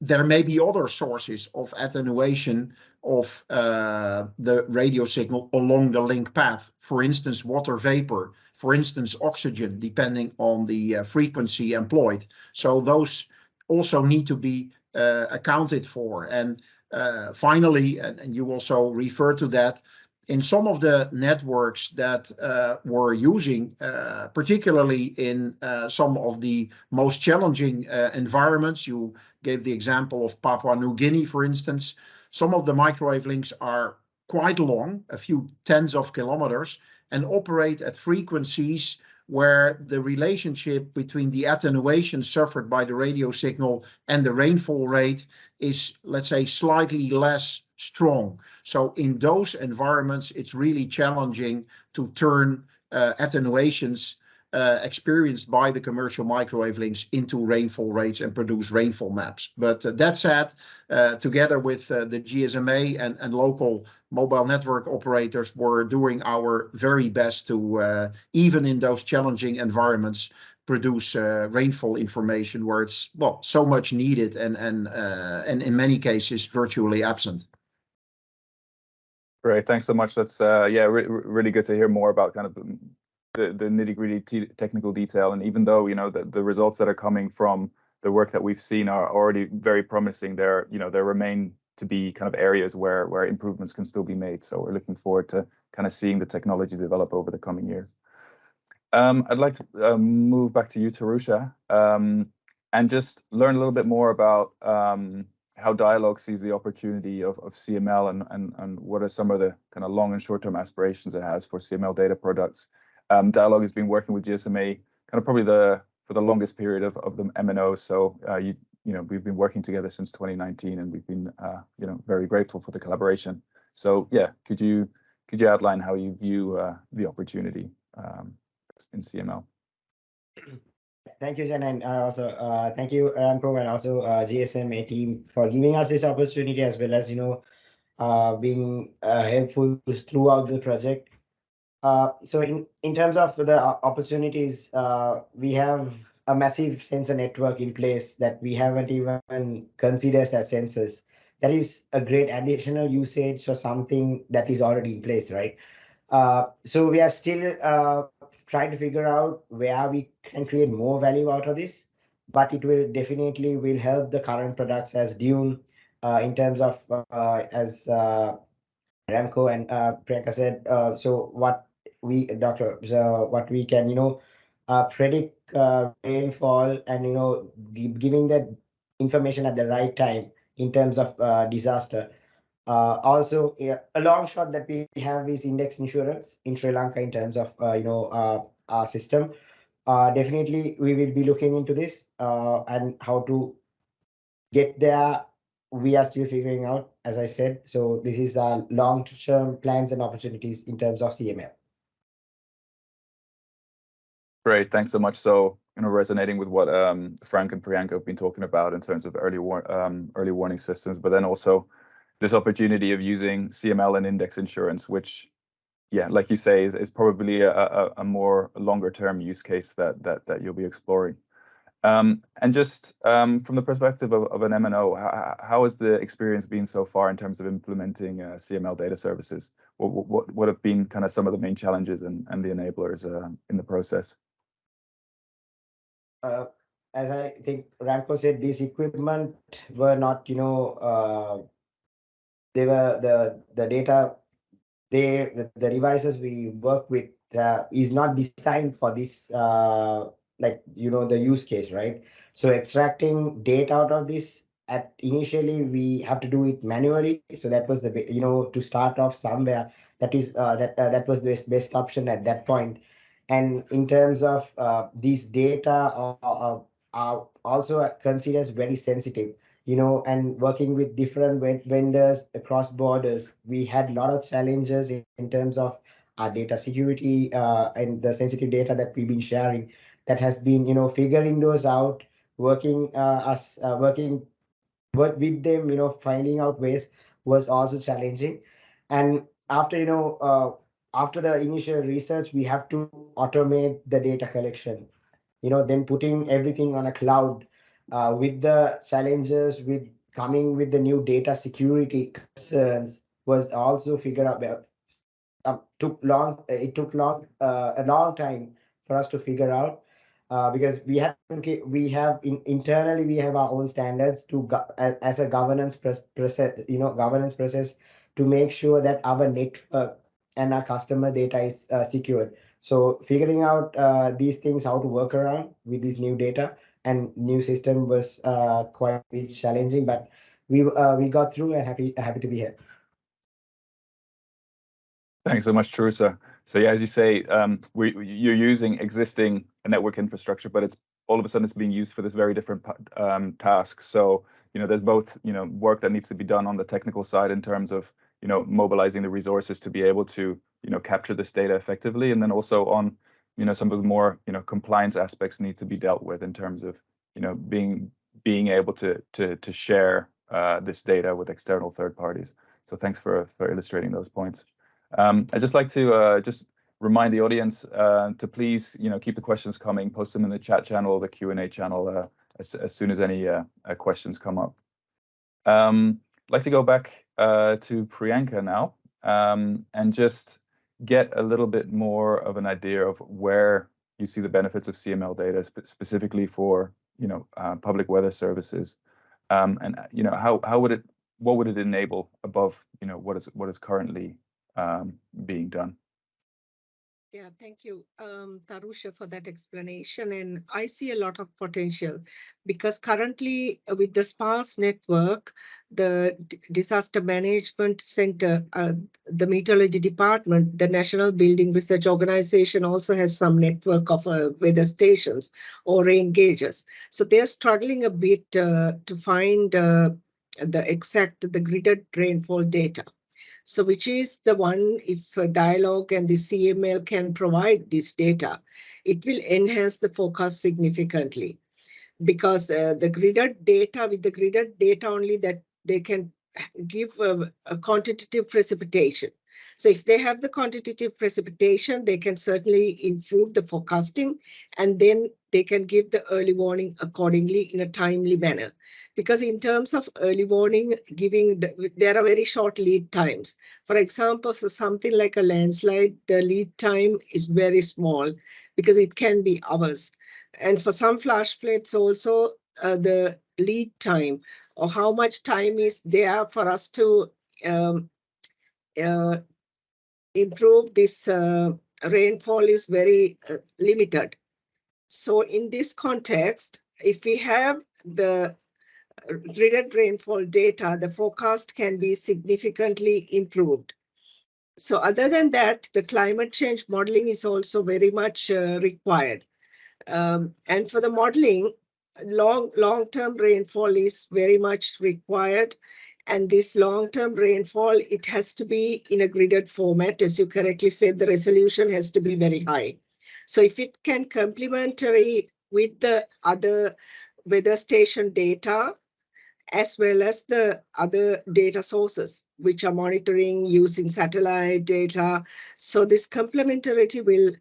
There may be other sources of attenuation of the radio signal along the link path. For instance, water vapor, for instance, oxygen, depending on the frequency employed. So those also need to be accounted for. And finally, and you also refer to that, in some of the networks that we're using, particularly in some of the most challenging environments, you gave the example of Papua New Guinea, for instance, some of the microwave links are quite long, a few tens of kilometers, and operate at frequencies where the relationship between the attenuation suffered by the radio signal and the rainfall rate is, let's say, slightly less strong. So in those environments, it's really challenging to turn attenuations experienced by the commercial microwave links into rainfall rates and produce rainfall maps. But that said, together with the GSMA and local mobile network operators, we're doing our very best to, even in those challenging environments, produce rainfall information where it's, well, so much needed and in many cases virtually absent. Great, thanks so much. That's really good to hear more about kind of the nitty-gritty technical detail. And even though the results that are coming from the work that we've seen are already very promising, there remain to be kind of areas where improvements can still be made. So we're looking forward to kind of seeing the technology develop over the coming years. I'd like to move back to you, Tharusha, and just learn a little bit more about how Dialog sees the opportunity of CML and what are some of the kind of long and short-term aspirations it has for CML data products. Dialog has been working with GSMA kind of probably for the longest period of the MNO. So we've been working together since 2019, and we've been very grateful for the collaboration. So yeah, could you outline how you view the opportunity in CML? Thank you, Jen, and also thank you, Remko, and also GSMA team for giving us this opportunity, as well as being helpful throughout the project. So in terms of the opportunities, we have a massive sensor network in place that we haven't even considered as sensors. That is a great additional usage for something that is already in place, right? So we are still trying to figure out where we can create more value out of this, but it will definitely help the current products as Dune in terms of as Remko and Priyanka said. So what we can predict rainfall and giving that information at the right time in terms of disaster. Also, a long shot that we have is index insurance in Sri Lanka in terms of our system. Definitely, we will be looking into this and how to get there we are still figuring out, as I said. So this is our long-term plans and opportunities in terms of CML. Great, thanks so much. So, resonating with what Frank and Priyanka have been talking about in terms of early warning systems, but then also this opportunity of using CML and index insurance, which, yeah, like you say, is probably a more longer term use case that you'll be exploring. And just from the perspective of an MNO, how has the experience been so far in terms of implementing CML data services? What have been kind of some of the main challenges and the enablers in the process? As I think Remko said, this equipment were not, they were the data, the devices we work with is not designed for this, the use case, right? So extracting data out of this, initially we have to do it manually. So that was to start off somewhere. That was the best option at that point. And in terms of these data are also considered as very sensitive, and working with different vendors across borders, we had a lot of challenges in terms of our data security and the sensitive data that we've been sharing. That has been, figuring those out, working with them, finding out ways was also challenging. And after the initial research, we have to automate the data collection, then putting everything on a cloud, with the challenges with coming with the new data security concerns was also figured out. It took a long time for us to figure out, because internally we have our own standards as a governance process to make sure that our network and our customer data is secured. So figuring out these things, how to work around with this new data and new system was quite challenging, but we got through and happy to be here. Thanks so much, Tharusha. So yeah, as you say, you're using existing network infrastructure, but it's all of a sudden it's being used for this very different task. So there's both work that needs to be done on the technical side in terms of mobilizing the resources to be able to capture this data effectively, and then also on some of the more compliance aspects need to be dealt with in terms of being able to share this data with external third parties. So thanks for illustrating those points. I'd just like to just remind the audience to please, keep the questions coming, post them in the chat channel, the Q&A channel, as soon as any questions come up. I'd like to go back to Priyanka now, and just get a little bit more of an idea of where you see the benefits of CML data, specifically for public weather services, and what would it enable above what is currently being done? Yeah, thank you, Tharusha, for that explanation. And I see a lot of potential because currently with the sparse network, the Disaster Management Center, the Meteorology Department, the National Building Research Organization also has some network of weather stations or rain gauges. So they're struggling a bit to find the gridded rainfall data. So which is the one, if Dialog and the CML can provide this data, it will enhance the forecast significantly, because the gridded data, with the gridded data only, that they can give a quantitative precipitation. So if they have the quantitative precipitation, they can certainly improve the forecasting, and then they can give the early warning accordingly in a timely manner. Because in terms of early warning, there are very short lead times. For example, for something like a landslide, the lead time is very small because it can be hours. And for some flash floods also, the lead time, or how much time is there for us to improve this rainfall, is very limited. So in this context, if we have the gridded rainfall data, the forecast can be significantly improved. So other than that, the climate change modeling is also very much required. And for the modeling, long-term rainfall is very much required. And this long-term rainfall, it has to be in a gridded format. As you correctly said, the resolution has to be very high. So if it can complementary with the other weather station data, as well as the other data sources, which are monitoring using satellite data. So this complementarity will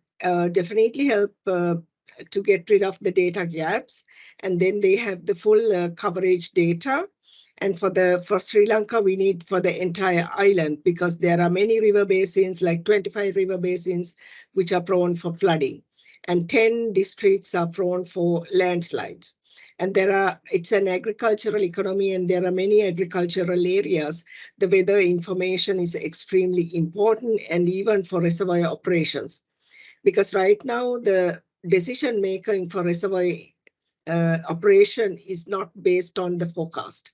definitely help to get rid of the data gaps. And then they have the full coverage data. And for Sri Lanka, we need for the entire island, because there are many river basins, like 25 river basins, which are prone for flooding. And 10 districts are prone for landslides. And it's an agricultural economy, and there are many agricultural areas. The weather information is extremely important, and even for reservoir operations. Because right now, the decision making for reservoir operation is not based on the forecast,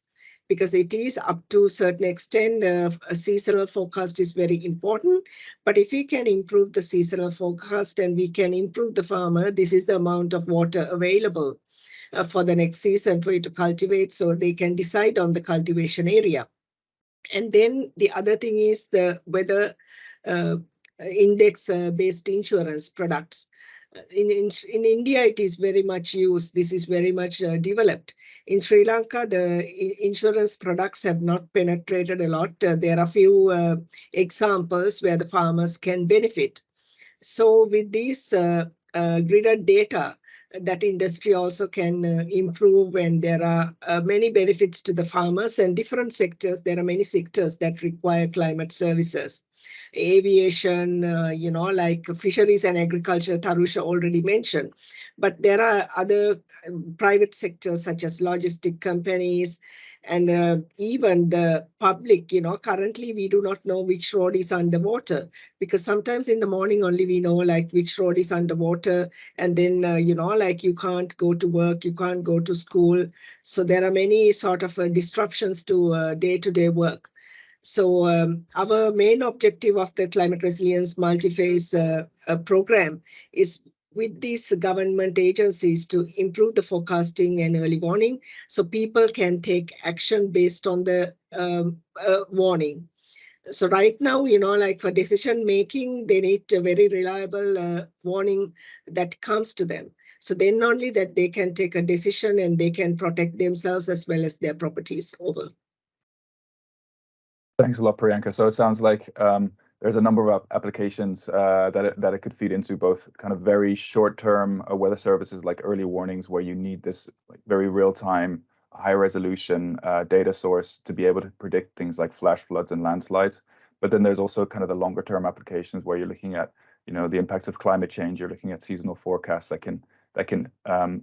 because it is up to a certain extent, a seasonal forecast is very important. But if we can improve the seasonal forecast and we can improve the farmer, this is the amount of water available for the next season for you to cultivate, so they can decide on the cultivation area. And then the other thing is the weather index-based insurance products. In India, it is very much used. This is very much developed. In Sri Lanka, the insurance products have not penetrated a lot. There are few examples where the farmers can benefit. So with these gridded data, that industry also can improve, and there are many benefits to the farmers and different sectors. There are many sectors that require climate services. Aviation, like fisheries and agriculture, Tharusha already mentioned. But there are other private sectors such as logistic companies, and even the public. Currently we do not know which road is underwater, because sometimes in the morning only we know like which road is underwater, and then like you can't go to work, you can't go to school. So there are many sort of disruptions to day-to-day work. So our main objective of the climate resilience multi-phase program is with these government agencies to improve the forecasting and early warning, so people can take action based on the warning. So right now, like for decision making, they need a very reliable warning that comes to them. So then only that they can take a decision and they can protect themselves as well as their properties. Over. Thanks a lot, Priyanka. So it sounds like there's a number of applications that it could feed into, both kind of very short-term weather services like early warnings, where you need this like very real-time, high-resolution data source to be able to predict things like flash floods and landslides. But then there's also kind of the longer-term applications where you're looking at, the impacts of climate change. You're looking at seasonal forecasts that can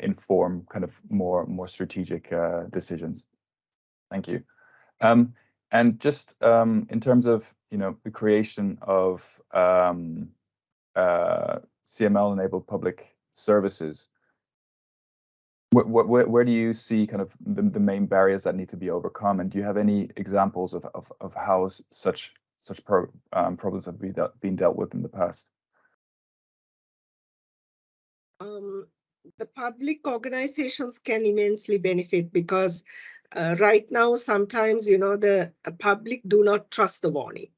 inform kind of more strategic decisions. Thank you. And just in terms of the creation of CML-enabled public services, where do you see kind of the main barriers that need to be overcome, and do you have any examples of how such problems have been dealt with in the past? The public organizations can immensely benefit, because right now, sometimes, the public do not trust the warning.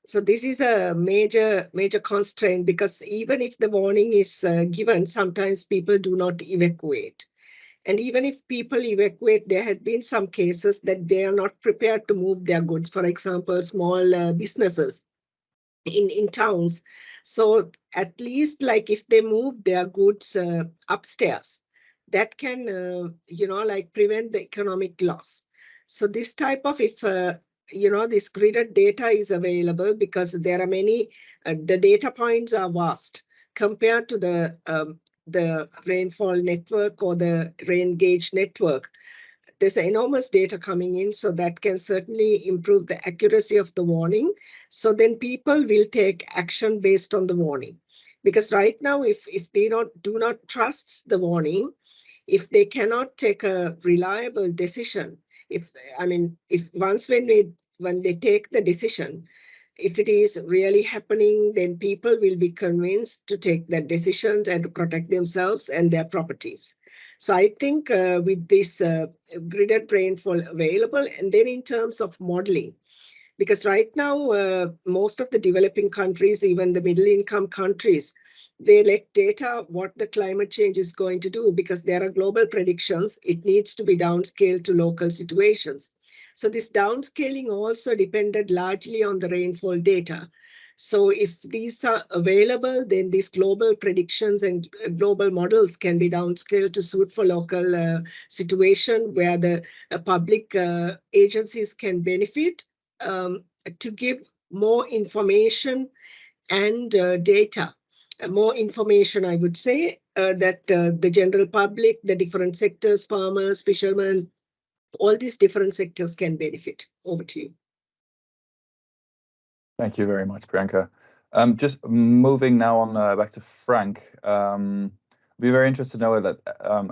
So this is a major constraint, because even if the warning is given, sometimes people do not evacuate. And even if people evacuate, there had been some cases that they are not prepared to move their goods. For example, small businesses in towns. So at least like if they move their goods upstairs, that can, like prevent the economic loss. So this type of, if, this gridded data is available, because there are many, the data points are vast compared to the rainfall network or the rain gauge network. There's enormous data coming in, so that can certainly improve the accuracy of the warning. So then people will take action based on the warning. Because right now, if they do not trust the warning, if they cannot take a reliable decision, if once when they take the decision, if it is really happening, then people will be convinced to take that decision and to protect themselves and their properties. So I think with this gridded rainfall available, and then in terms of modeling, because right now, most of the developing countries, even the middle income countries, they lack data what the climate change is going to do, because there are global predictions. It needs to be downscaled to local situations. So this downscaling also depended largely on the rainfall data. So if these are available, then these global predictions and global models can be downscaled to suit for local situation where the public agencies can benefit, to give more information and data. More information, I would say, that the general public, the different sectors, farmers, fishermen, all these different sectors can benefit. Over to you. Thank you very much, Priyanka. Just moving now on back to Frank. Be very interested to know that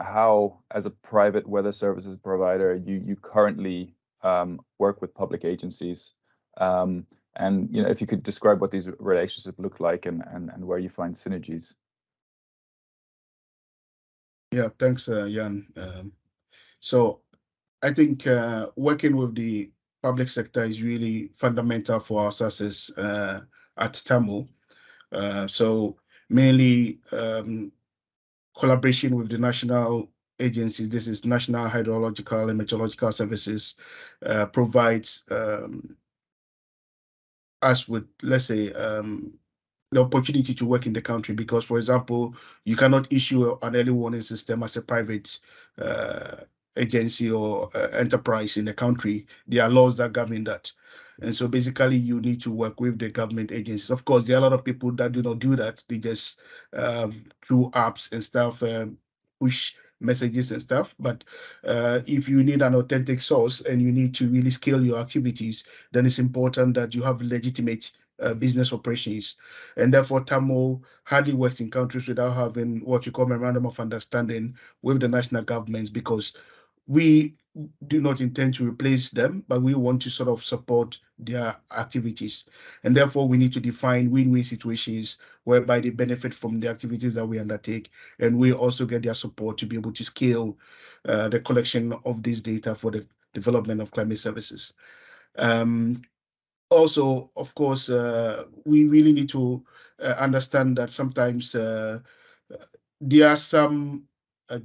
how, as a private weather services provider, you currently work with public agencies, and if you could describe what these relationships look like and where you find synergies. Yeah, thanks, Jan. So I think working with the public sector is really fundamental for our success at TAHMO. So mainly collaboration with the national agencies. This is National Hydrological and Meteorological Services, provides us with, let's say, the opportunity to work in the country, because, for example, you cannot issue an early warning system as a private agency or enterprise in the country. There are laws that govern that. And so basically you need to work with the government agencies. Of course, there are a lot of people that do not do that. They just through apps and stuff, push messages and stuff. But if you need an authentic source and you need to really scale your activities, then it's important that you have legitimate business operations. And therefore, TAHMO hardly works in countries without having what you call memorandum of understanding with the national governments, because we do not intend to replace them, but we want to sort of support their activities. And therefore, we need to define win-win situations whereby they benefit from the activities that we undertake, and we also get their support to be able to scale the collection of this data for the development of climate services. Also, of course, we really need to understand that sometimes there are some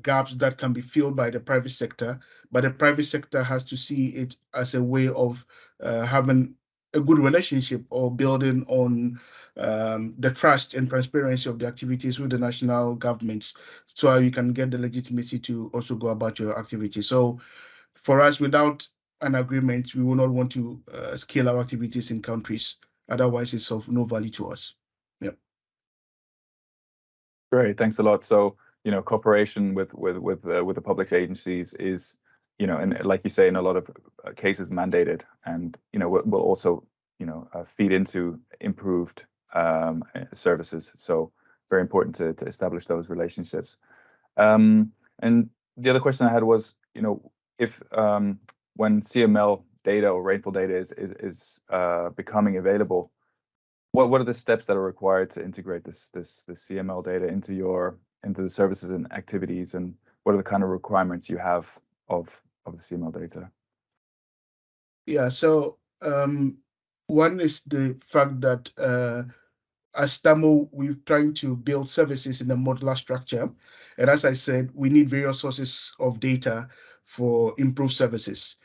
gaps that can be filled by the private sector, but the private sector has to see it as a way of having a good relationship or building on the trust and transparency of the activities with the national governments, so you can get the legitimacy to also go about your activity. So for us, without an agreement, we will not want to scale our activities in countries. Otherwise, it's of no value to us. Yeah. Great, thanks a lot. So, cooperation with the public agencies is, and like you say, in a lot of cases mandated, and will also, feed into improved services. So very important to establish those relationships. And the other question I had was, if when CML data or rainfall data is becoming available, what are the steps that are required to integrate this CML data into the services and activities, and what are the kind of requirements you have of the CML data? Yeah, so one is the fact that as TAHMO, we're trying to build services in a modular structure. And as I said, we need various sources of data for improved services.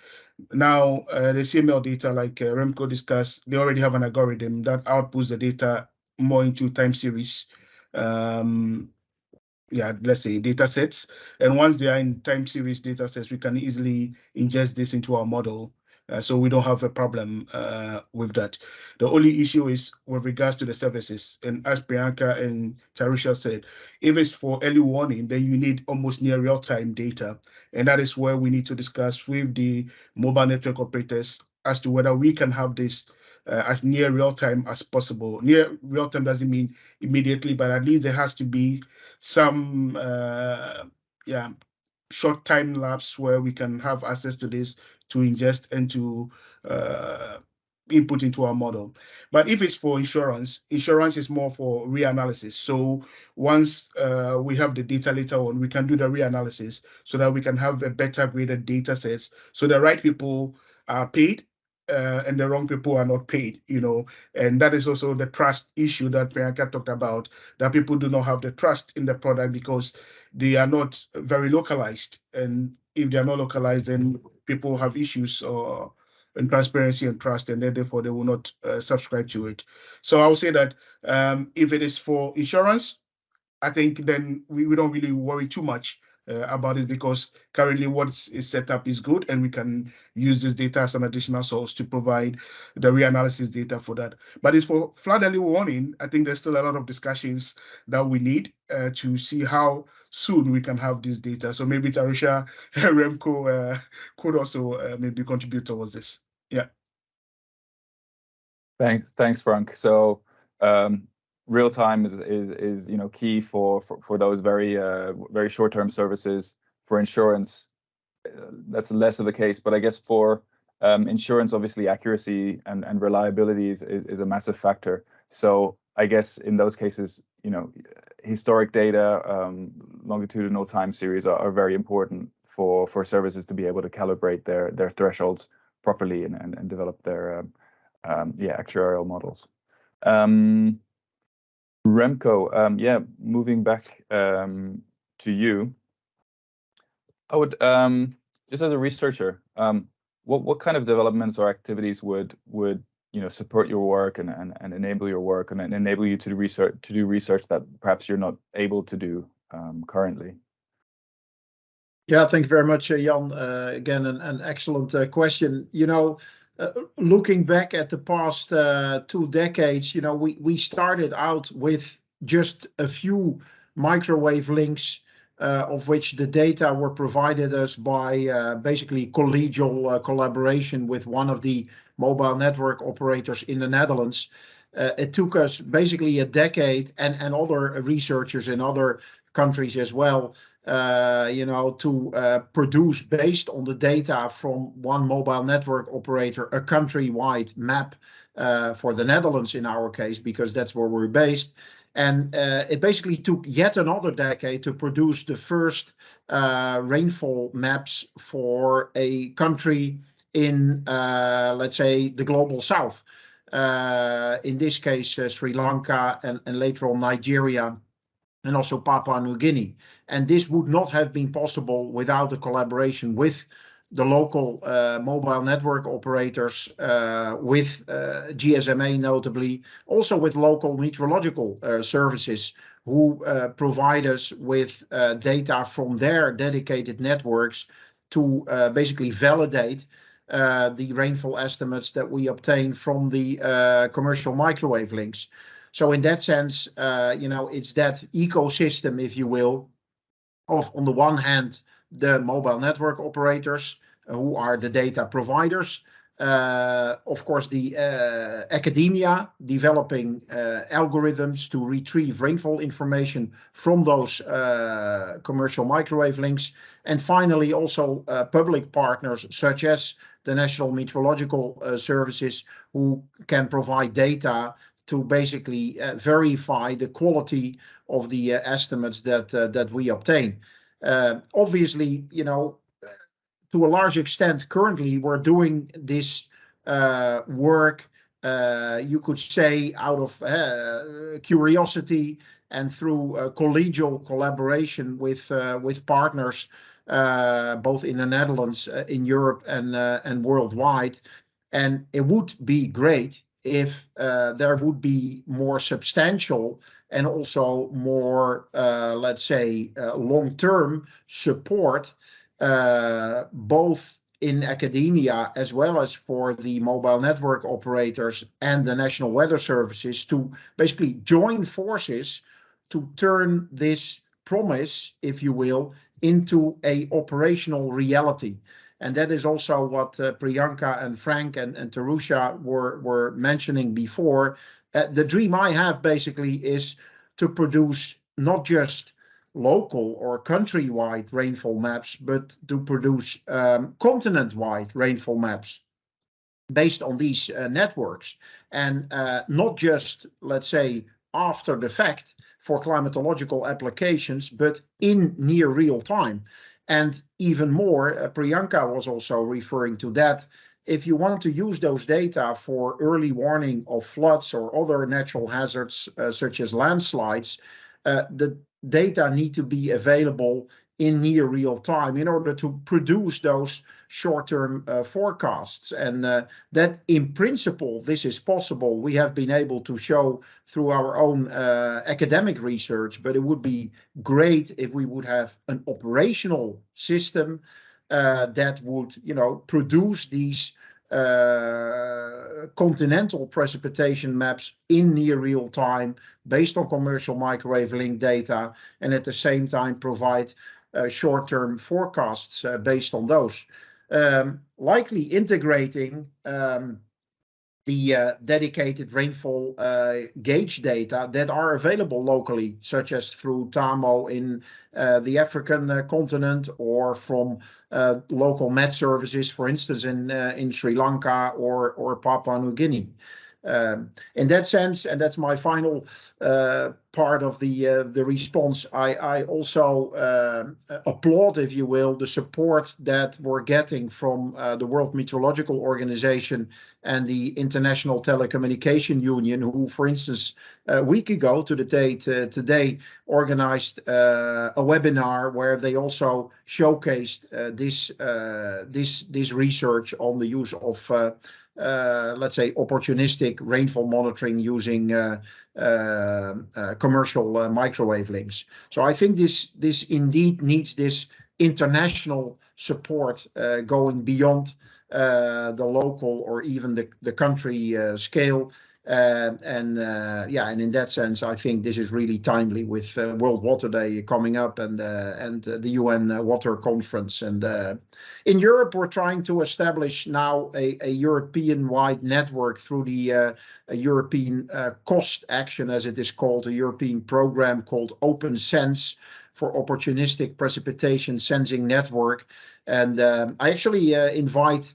Now, the CML data, like Remko discussed, they already have an algorithm that outputs the data more into time series. Let's say data sets. And once they are in time series data sets, we can easily ingest this into our model. So we don't have a problem with that. The only issue is with regards to the services. And as Priyanka and Tharusha said, if it's for early warning, then you need almost near real-time data. And that is where we need to discuss with the mobile network operators as to whether we can have this as near real-time as possible. Near real-time doesn't mean immediately, but at least there has to be some short time lapse where we can have access to this to ingest and to input into our model. But if it's for insurance, insurance is more for reanalysis. So once we have the data later on, we can do the reanalysis so that we can have a better graded data sets, so the right people are paid and the wrong people are not paid, and that is also the trust issue that Priyanka talked about, that people do not have the trust in the product because they are not very localized. And if they are not localized, then people have issues in transparency and trust, and then therefore they will not subscribe to it. So I would say that if it is for insurance, I think then we don't really worry too much about it, because currently what is set up is good, and we can use this data as an additional source to provide the reanalysis data for that. But it's for flood early warning, I think there's still a lot of discussions that we need to see how soon we can have this data. So maybe Tharusha, Remko could also maybe contribute towards this. Yeah. Thanks, Frank. So real time is key for those very short-term services. For insurance, that's less of a case, but I guess for insurance, obviously accuracy and reliability is a massive factor. So I guess in those cases, historic data, longitudinal time series are very important for services to be able to calibrate their thresholds properly and develop their actuarial models. Remko, moving back to you, I would just as a researcher, what kind of developments or activities would support your work and enable your work and enable you to do research that perhaps you're not able to do currently? Yeah, thank you very much, Jan. Again, an excellent question. Looking back at the past 2 decades, we started out with just a few microwave links, of which the data were provided us by basically collegial collaboration with one of the mobile network operators in the Netherlands. It took us basically a decade, and other researchers in other countries as well, to produce, based on the data from one mobile network operator, a countrywide map for the Netherlands in our case, because that's where we're based. And it basically took yet another decade to produce the first rainfall maps for a country in, let's say, the global south. In this case, Sri Lanka, and later on Nigeria, and also Papua New Guinea. And this would not have been possible without a collaboration with the local mobile network operators, with GSMA notably, also with local meteorological services, who provide us with data from their dedicated networks to basically validate the rainfall estimates that we obtain from the commercial microwave links. So in that sense, it's that ecosystem, if you will, of, on the one hand, the mobile network operators, who are the data providers, of course, the academia developing algorithms to retrieve rainfall information from those commercial microwave links, and finally also public partners such as the National Meteorological Services, who can provide data to basically verify the quality of the estimates that we obtain. Obviously, to a large extent, currently we're doing this work, you could say, out of curiosity and through collegial collaboration with partners, both in the Netherlands, in Europe, and worldwide. And it would be great if there would be more substantial and also more, let's say, long-term support, both in academia as well as for the mobile network operators and the national weather services, to basically join forces to turn this promise, if you will, into a operational reality. And that is also what Priyanka and Frank and Tharusha were mentioning before. The dream I have basically is to produce not just local or country-wide rainfall maps, but to produce continent-wide rainfall maps. based on these networks, and not just, let's say, after the fact for climatological applications, but in near real time. And even more, Priyanka was also referring to that. If you want to use those data for early warning of floods or other natural hazards, such as landslides, the data need to be available in near real time in order to produce those short-term forecasts. And that in principle, this is possible. We have been able to show through our own academic research, but it would be great if we would have an operational system that would, produce these continental precipitation maps in near real time based on commercial microwave link data, and at the same time provide short-term forecasts based on those. Likely integrating the dedicated rainfall gauge data that are available locally, such as through TAHMO in the African continent, or from local Met services, for instance, in Sri Lanka or Papua New Guinea. In that sense, and that's my final part of the response, I also applaud, if you will, the support that we're getting from the World Meteorological Organization and the International Telecommunication Union, who, for instance, a week ago to the date today, organized a webinar where they also showcased this research on the use of let's say, opportunistic rainfall monitoring using commercial microwave links. So I think this indeed needs this international support going beyond the local or even the country scale. And in that sense, I think this is really timely with World Water Day coming up and the UN Water Conference. And in Europe, we're trying to establish now a European-wide network through the European Cost Action, as it is called, a European program called Open Sense for Opportunistic Precipitation Sensing Network. And I actually invite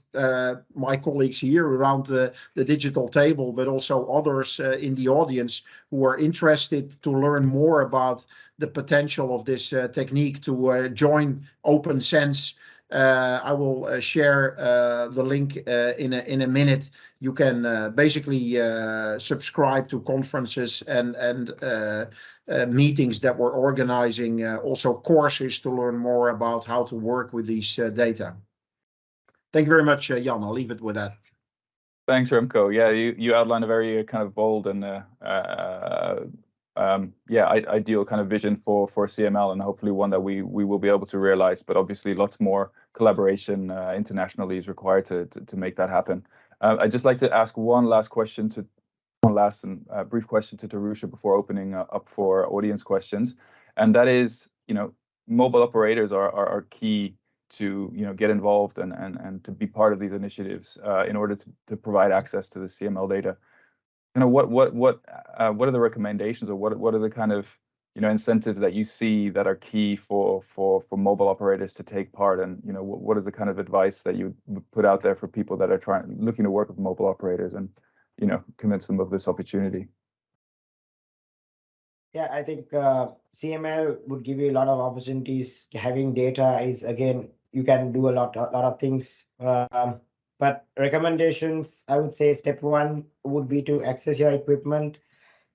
my colleagues here around the digital table, but also others in the audience who are interested to learn more about the potential of this technique to join Open Sense. I will share the link in a minute. You can basically subscribe to conferences and meetings that we're organizing, also courses to learn more about how to work with these data. Thank you very much, Jan. I'll leave it with that. Thanks, Remko. Yeah, you outlined a very kind of bold and ideal kind of vision for CML, and hopefully one that we will be able to realize. But obviously, lots more collaboration internationally is required to make that happen. I'd just like to ask one last and brief question to Tharusha before opening up for audience questions, and that is, mobile operators are key to get involved and to be part of these initiatives in order to provide access to the CML data. What are the recommendations, or what are the kind of incentives that you see that are key for mobile operators to take part, and what is the kind of advice that you put out there for people that are looking to work with mobile operators and convince them of this opportunity? Yeah, I think CML would give you a lot of opportunities. Having data is, again, you can do a lot of things. But recommendations, I would say step one would be to access your equipment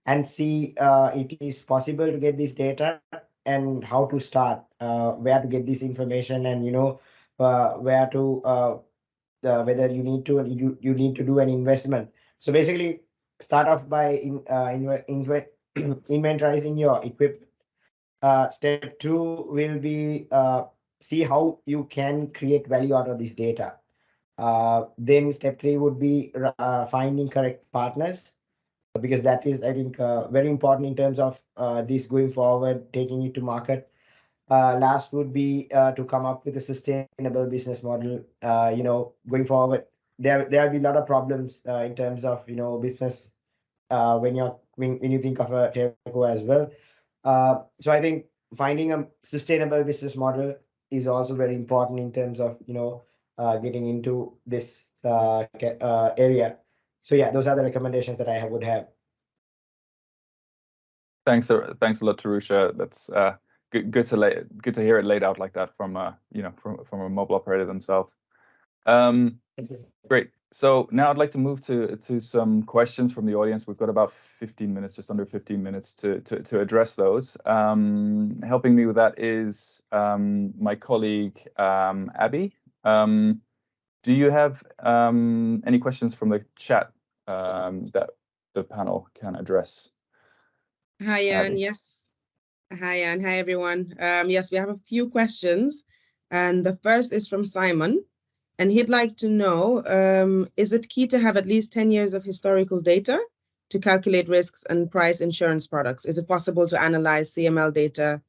and see it is possible to get this data and how to start, where to get this information, and where to whether you need to do an investment. So basically, start off by inventorizing your equipment. Step two will be see how you can create value out of this data. Then step three would be finding correct partners, because that is, I think, very important in terms of this going forward, taking it to market. Last would be to come up with a sustainable business model. Going forward, there will be a lot of problems in terms of business when you think of a telco as well. So I think finding a sustainable business model is also very important in terms of getting into this area. So yeah, those are the recommendations that I would have. Thanks a lot, Tharusha. That's good to hear it laid out like that from from a mobile operator themselves. Great. So now I'd like to move to some questions from the audience. We've got about 15 minutes, just under 15 minutes to address those. Helping me with that is my colleague Abby. Do you have any questions from the chat that the panel can address? Hi, Jan. Abby. Yes. Hi, Jan. Hi, everyone. Yes, we have a few questions. And the first is from Simon. And he'd like to know, is it key to have at least 10 years of historical data to calculate risks and price insurance products? Is it possible to analyze CML data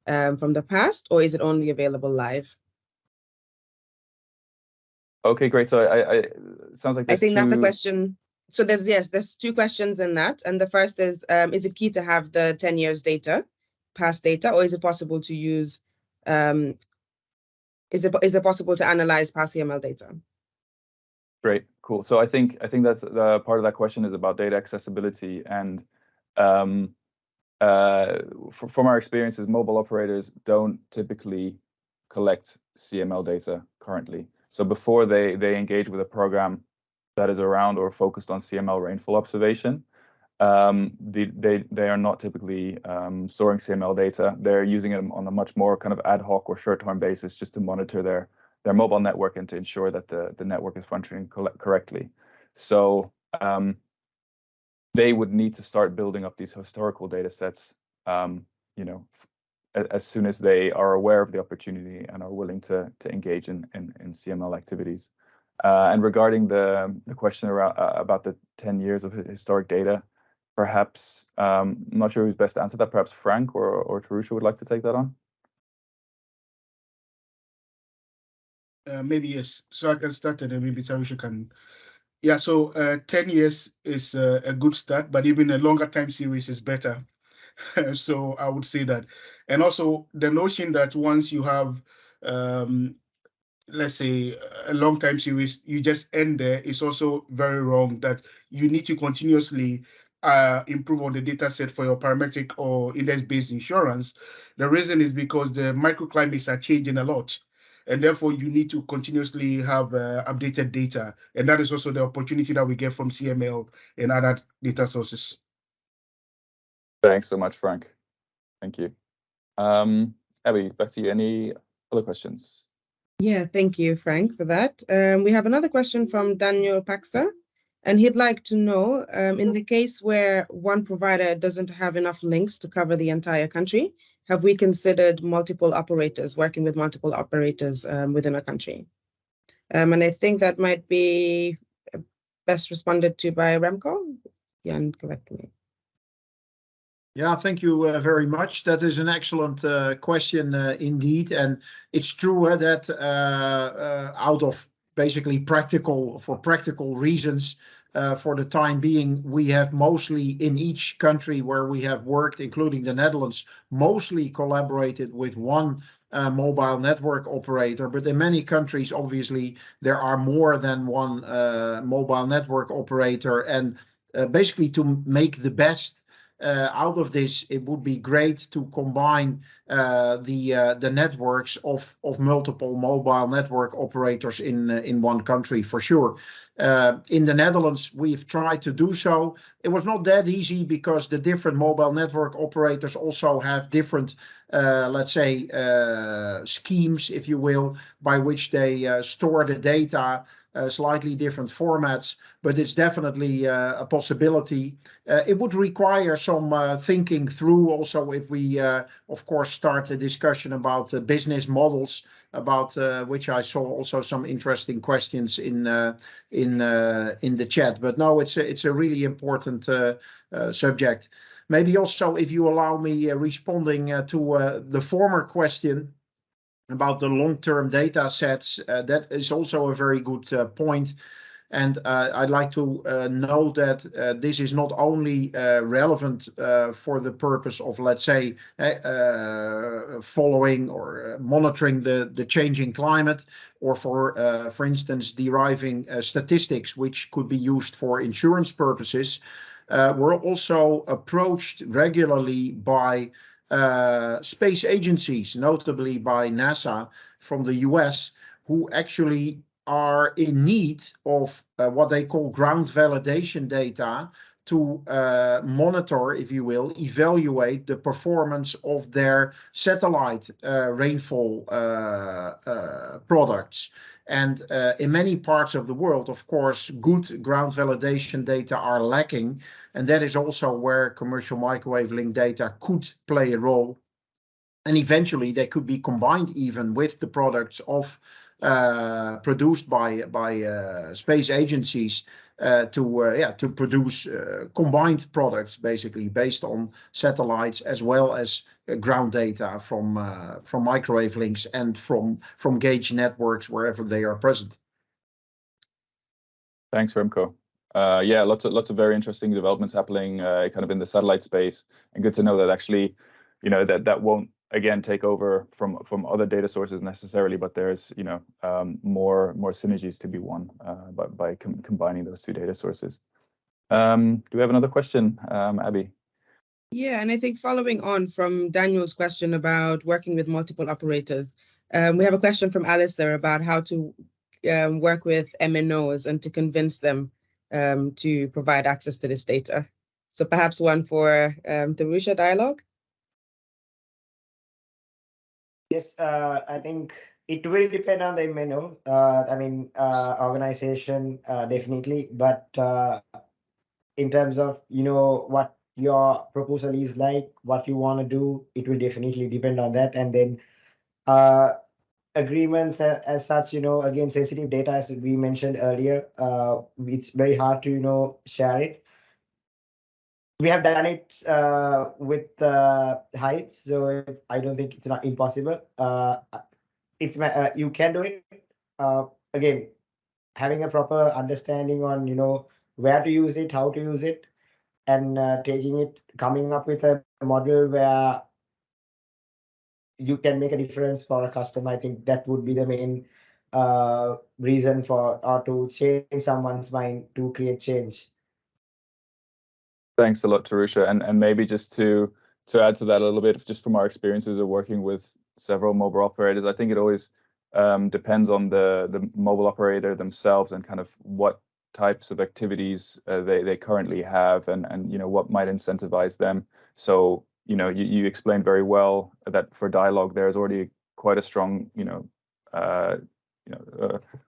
from the past, or is it only available live? Okay, great. So I sounds like I think that's a two... question. So there's two questions in that. And the first is it key to have the 10 years data, past data, or is it possible to use, is it possible to analyze past CML data? Great, cool. So I think that's the part of that question is about data accessibility, and from our experiences, mobile operators don't typically collect CML data currently. So before they engage with a program that is around or focused on CML rainfall observation, they are not typically storing CML data. They're using it on a much more kind of ad hoc or short-term basis just to monitor their mobile network and to ensure that the network is functioning correctly. So they would need to start building up these historical data sets, as soon as they are aware of the opportunity and are willing to engage in CML activities. And regarding the question about the 10 years of historic data, perhaps, I'm not sure who's best to answer that, perhaps Frank or Tharusha would like to take that on? Maybe yes. So I can start and then maybe Tharusha can. Yeah, so 10 years is a good start, but even a longer time series is better. So I would say that. And also the notion that once you have, let's say, a long time series, you just end there is also very wrong, that you need to continuously improve on the data set for your parametric or index-based insurance. The reason is because the microclimates are changing a lot, and therefore you need to continuously have updated data. And that is also the opportunity that we get from CML and other data sources. Thanks so much, Frank. Thank you. Abby, back to you. Any other questions? Yeah, thank you, Frank, for that. We have another question from Daniel Paxa, and he'd like to know, in the case where one provider doesn't have enough links to cover the entire country, have we considered multiple operators, working with multiple operators within a country? And I think that might be best responded to by Remko. Jan, correct me. Yeah, thank you very much. That is an excellent question indeed. And it's true that out of basically practical reasons, for the time being, we have mostly in each country where we have worked, including the Netherlands, mostly collaborated with one mobile network operator. But in many countries, obviously, there are more than one mobile network operator. And basically to make the best out of this, it would be great to combine the networks of multiple mobile network operators in one country, for sure. In the Netherlands, we've tried to do so. It was not that easy because the different mobile network operators also have different, let's say, schemes, if you will, by which they store the data, slightly different formats, but it's definitely a possibility. It would require some thinking through also if we, of course, start a discussion about business models, about which I saw also some interesting questions in the chat. But no, it's a really important subject. Maybe also, if you allow me responding to the former question about the long-term data sets, that is also a very good point. And I'd like to note that this is not only relevant for the purpose of, let's say, following or monitoring the changing climate, or for instance, deriving statistics which could be used for insurance purposes. We're also approached regularly by space agencies, notably by NASA from the US, who actually are in need of what they call ground validation data to monitor, if you will, evaluate the performance of their satellite rainfall products. And in many parts of the world, of course, good ground validation data are lacking. And that is also where commercial microwave link data could play a role. And eventually they could be combined even with the products of produced by space agencies to produce combined products, basically based on satellites as well as ground data from microwave links and from gauge networks wherever they are present. Thanks, Remko. Yeah, lots of very interesting developments happening kind of in the satellite space, and good to know that actually, you know, that won't again take over from other data sources necessarily, but there's, you know, more synergies to be won by combining those two data sources. Do we have another question, Abby? Yeah, and I think following on from Daniel's question about working with multiple operators, we have a question from Alistair about how to work with MNOs and to convince them to provide access to this data. So perhaps one for Tharusha Dialog. Yes, I think it will depend on the MNO. I mean, organization definitely, but in terms of, you know, what your proposal is like, what you want to do, it will definitely depend on that. And then agreements as such, you know, again, sensitive data, as we mentioned earlier, it's very hard to, you know, share it. We have done it with heights, so I don't think it's not impossible. It's you can do it. Again, having a proper understanding on, you know, where to use it, how to use it, and coming up with a model where you can make a difference for a customer. I think that would be the main reason for, or to change someone's mind, to create change. Thanks a lot, Tharusha. And maybe just to add to that a little bit, just from our experiences of working with several mobile operators, I think it always depends on the mobile operator themselves and kind of what types of activities they currently have, and you know, what might incentivize them. So, you know, you explained very well that for Dialog there's already quite a strong,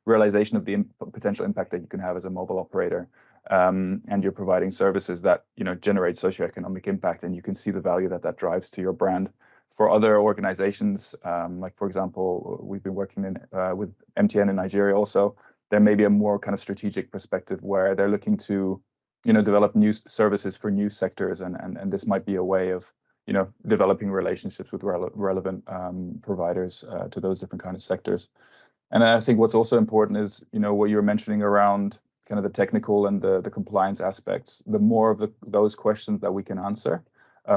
realization of the potential impact that you can have as a mobile operator. And you're providing services that, you know, generate socioeconomic impact, and you can see the value that drives to your brand. For other organizations, like for example, we've been working with MTN in Nigeria also, there may be a more kind of strategic perspective where they're looking to, you know, develop new services for new sectors, and this might be a way of, you know, developing relationships with relevant providers to those different kind of sectors. And I think what's also important is, you know, what you were mentioning around kind of the technical and the compliance aspects. The more of those questions that we can answer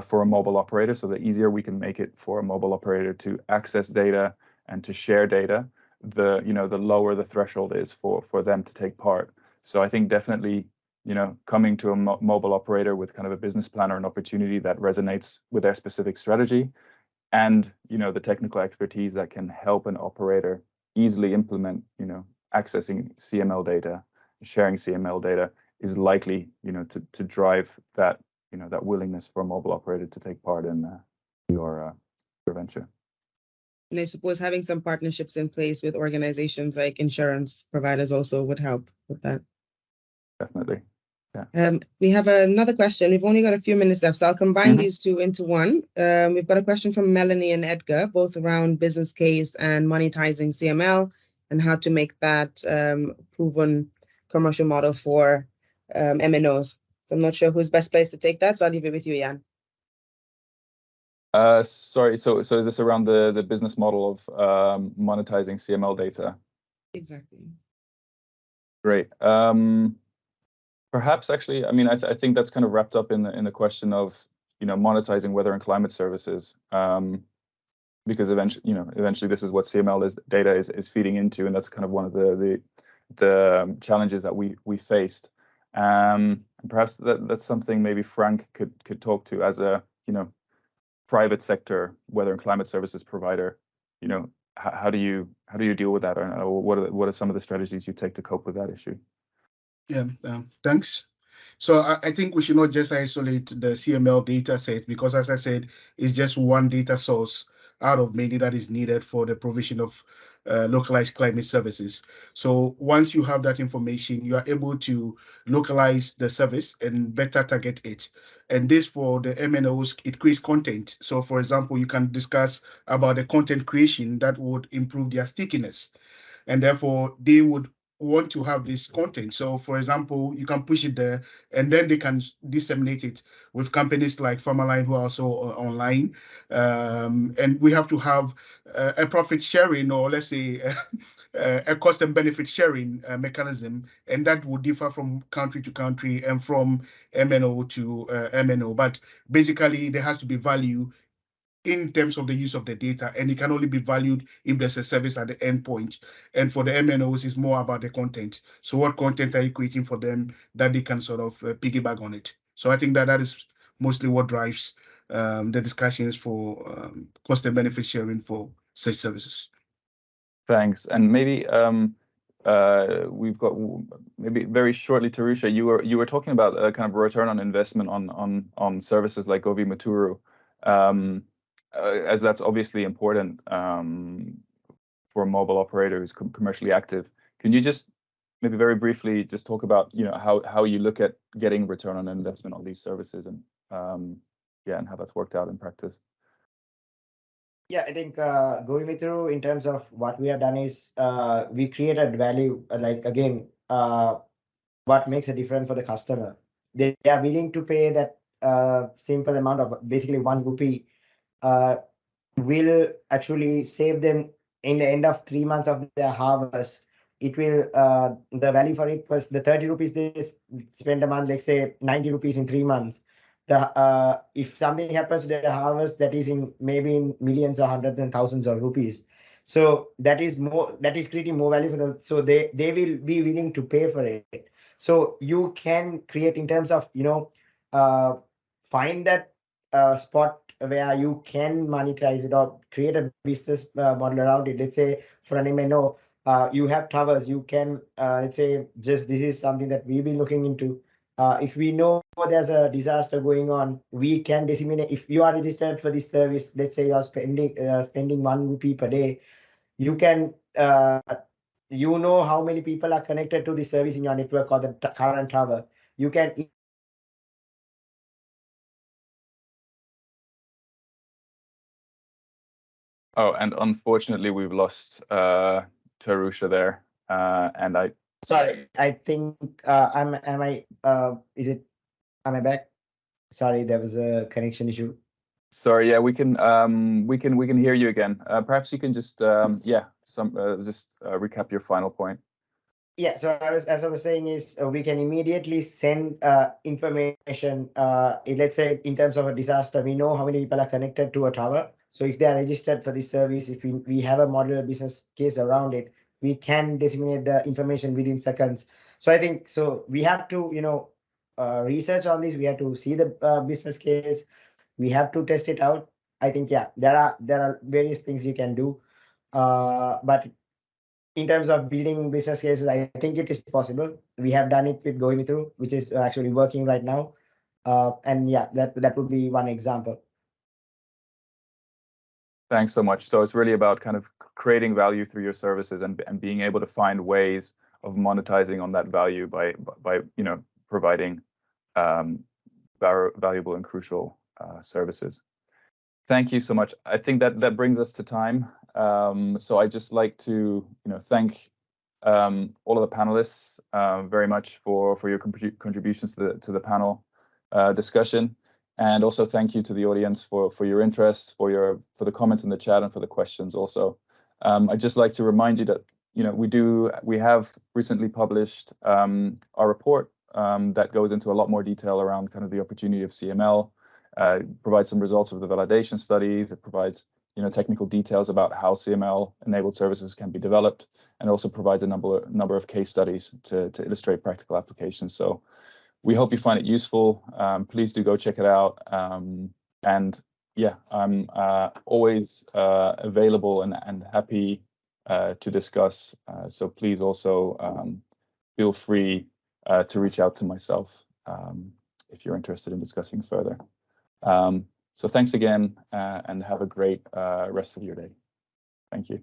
for a mobile operator, so the easier we can make it for a mobile operator to access data and to share data, the lower the threshold is for them to take part. So I think definitely, you know, coming to a mobile operator with kind of a business plan or an opportunity that resonates with their specific strategy, and, you know, the technical expertise that can help an operator easily implement, you know, accessing CML data, sharing CML data, is likely, you know, to drive that, you know, that willingness for a mobile operator to take part in your venture. And I suppose having some partnerships in place with organizations like insurance providers also would help with that. Definitely. Yeah. We have another question. We've only got a few minutes left, so I'll combine these two into one. We've got a question from Melanie and Edgar, both around business case and monetizing CML and how to make that proven commercial model for MNOs. So I'm not sure who's best placed to take that, so I'll leave it with you, Jan. Sorry, so is this around the business model of monetizing CML data? Exactly. Great. Perhaps actually, I mean, I think that's kind of wrapped up in the question of, monetizing weather and climate services, because eventually this is what CML data is feeding into, and that's kind of one of the challenges that we faced. And perhaps that's something maybe Frank could talk to as a private sector weather and climate services provider. How do you deal with that, or what are some of the strategies you take to cope with that issue? Yeah, thanks. So I think we should not just isolate the CML data set, because as I said, it's just one data source out of many that is needed for the provision of localized climate services. So once you have that information, you are able to localize the service and better target it. And this, for the MNOs, it creates content. So for example, you can discuss about the content creation that would improve their stickiness. And therefore they would want to have this content. So for example, you can push it there and then they can disseminate it with companies like Farmerline, who are also online. And we have to have a profit sharing, or let's say a cost and benefit sharing mechanism. And that would differ from country to country and from MNO to MNO. But basically there has to be value in terms of the use of the data, and it can only be valued if there's a service at the endpoint. And for the MNOs, it's more about the content. So what content are you creating for them that they can sort of piggyback on it? So I think that is mostly what drives the discussions for cost and benefit sharing for such services. Thanks. And maybe we've got maybe very shortly, Tharusha, you were talking about a kind of return on investment on services like Govi Maturu. As that's obviously important for a mobile operator who's commercially active. Can you just maybe very briefly just talk about how you look at getting return on investment on these services, and and how that's worked out in practice? Yeah, I think going through in terms of what we have done is we created value, like again, what makes a difference for the customer. They are willing to pay that simple amount of basically 1 rupee will actually save them in the end of 3 months of their harvest. It will the value for it was the 30 rupees they spend a month, let's say 90 rupees in 3 months. The if something happens to their harvest, that is in maybe in millions or hundreds and thousands of rupees. So that is creating more value for them. So they will be willing to pay for it. So you can create in terms of find that spot where you can monetize it or create a business model around it. Let's say for an MNO, you have towers. You can let's say just this is something that we've been looking into. If we know there's a disaster going on, we can disseminate. If you are registered for this service, let's say you're spending 1 rupee per day, you can how many people are connected to this service in your network or the current tower. You can Oh, and unfortunately we've lost Tharusha there, and I. Sorry, I think am I back? Sorry, there was a connection issue. Sorry, yeah, we can hear you again. Perhaps you can just recap your final point. Yeah, so as I was saying is we can immediately send information. Let's say in terms of a disaster, we know how many people are connected to a tower. So if they are registered for this service, if we have a model business case around it, we can disseminate the information within seconds. So I think we have to research on this. We have to see the business case. We have to test it out. I think there are various things you can do, but in terms of building business cases, I think it is possible. We have done it with Going Through, which is actually working right now. And that would be one example. Thanks so much. So it's really about kind of creating value through your services and being able to find ways of monetizing on that value by providing valuable and crucial services. Thank you so much. I think that brings us to time. So I'd just like to thank all of the panelists very much for your contributions to the panel discussion, and also thank you to the audience for your interest, for the comments in the chat, and for the questions also. I'd just like to remind you that we have recently published our report that goes into a lot more detail around kind of the opportunity of CML, provides some results of the validation studies. It provides technical details about how CML enabled services can be developed, and also provides a number of case studies to illustrate practical applications. So we hope you find it useful. Please do go check it out. And yeah, I'm always available and happy to discuss. So please also feel free to reach out to myself if you're interested in discussing further. So thanks again, and have a great rest of your day. Thank you.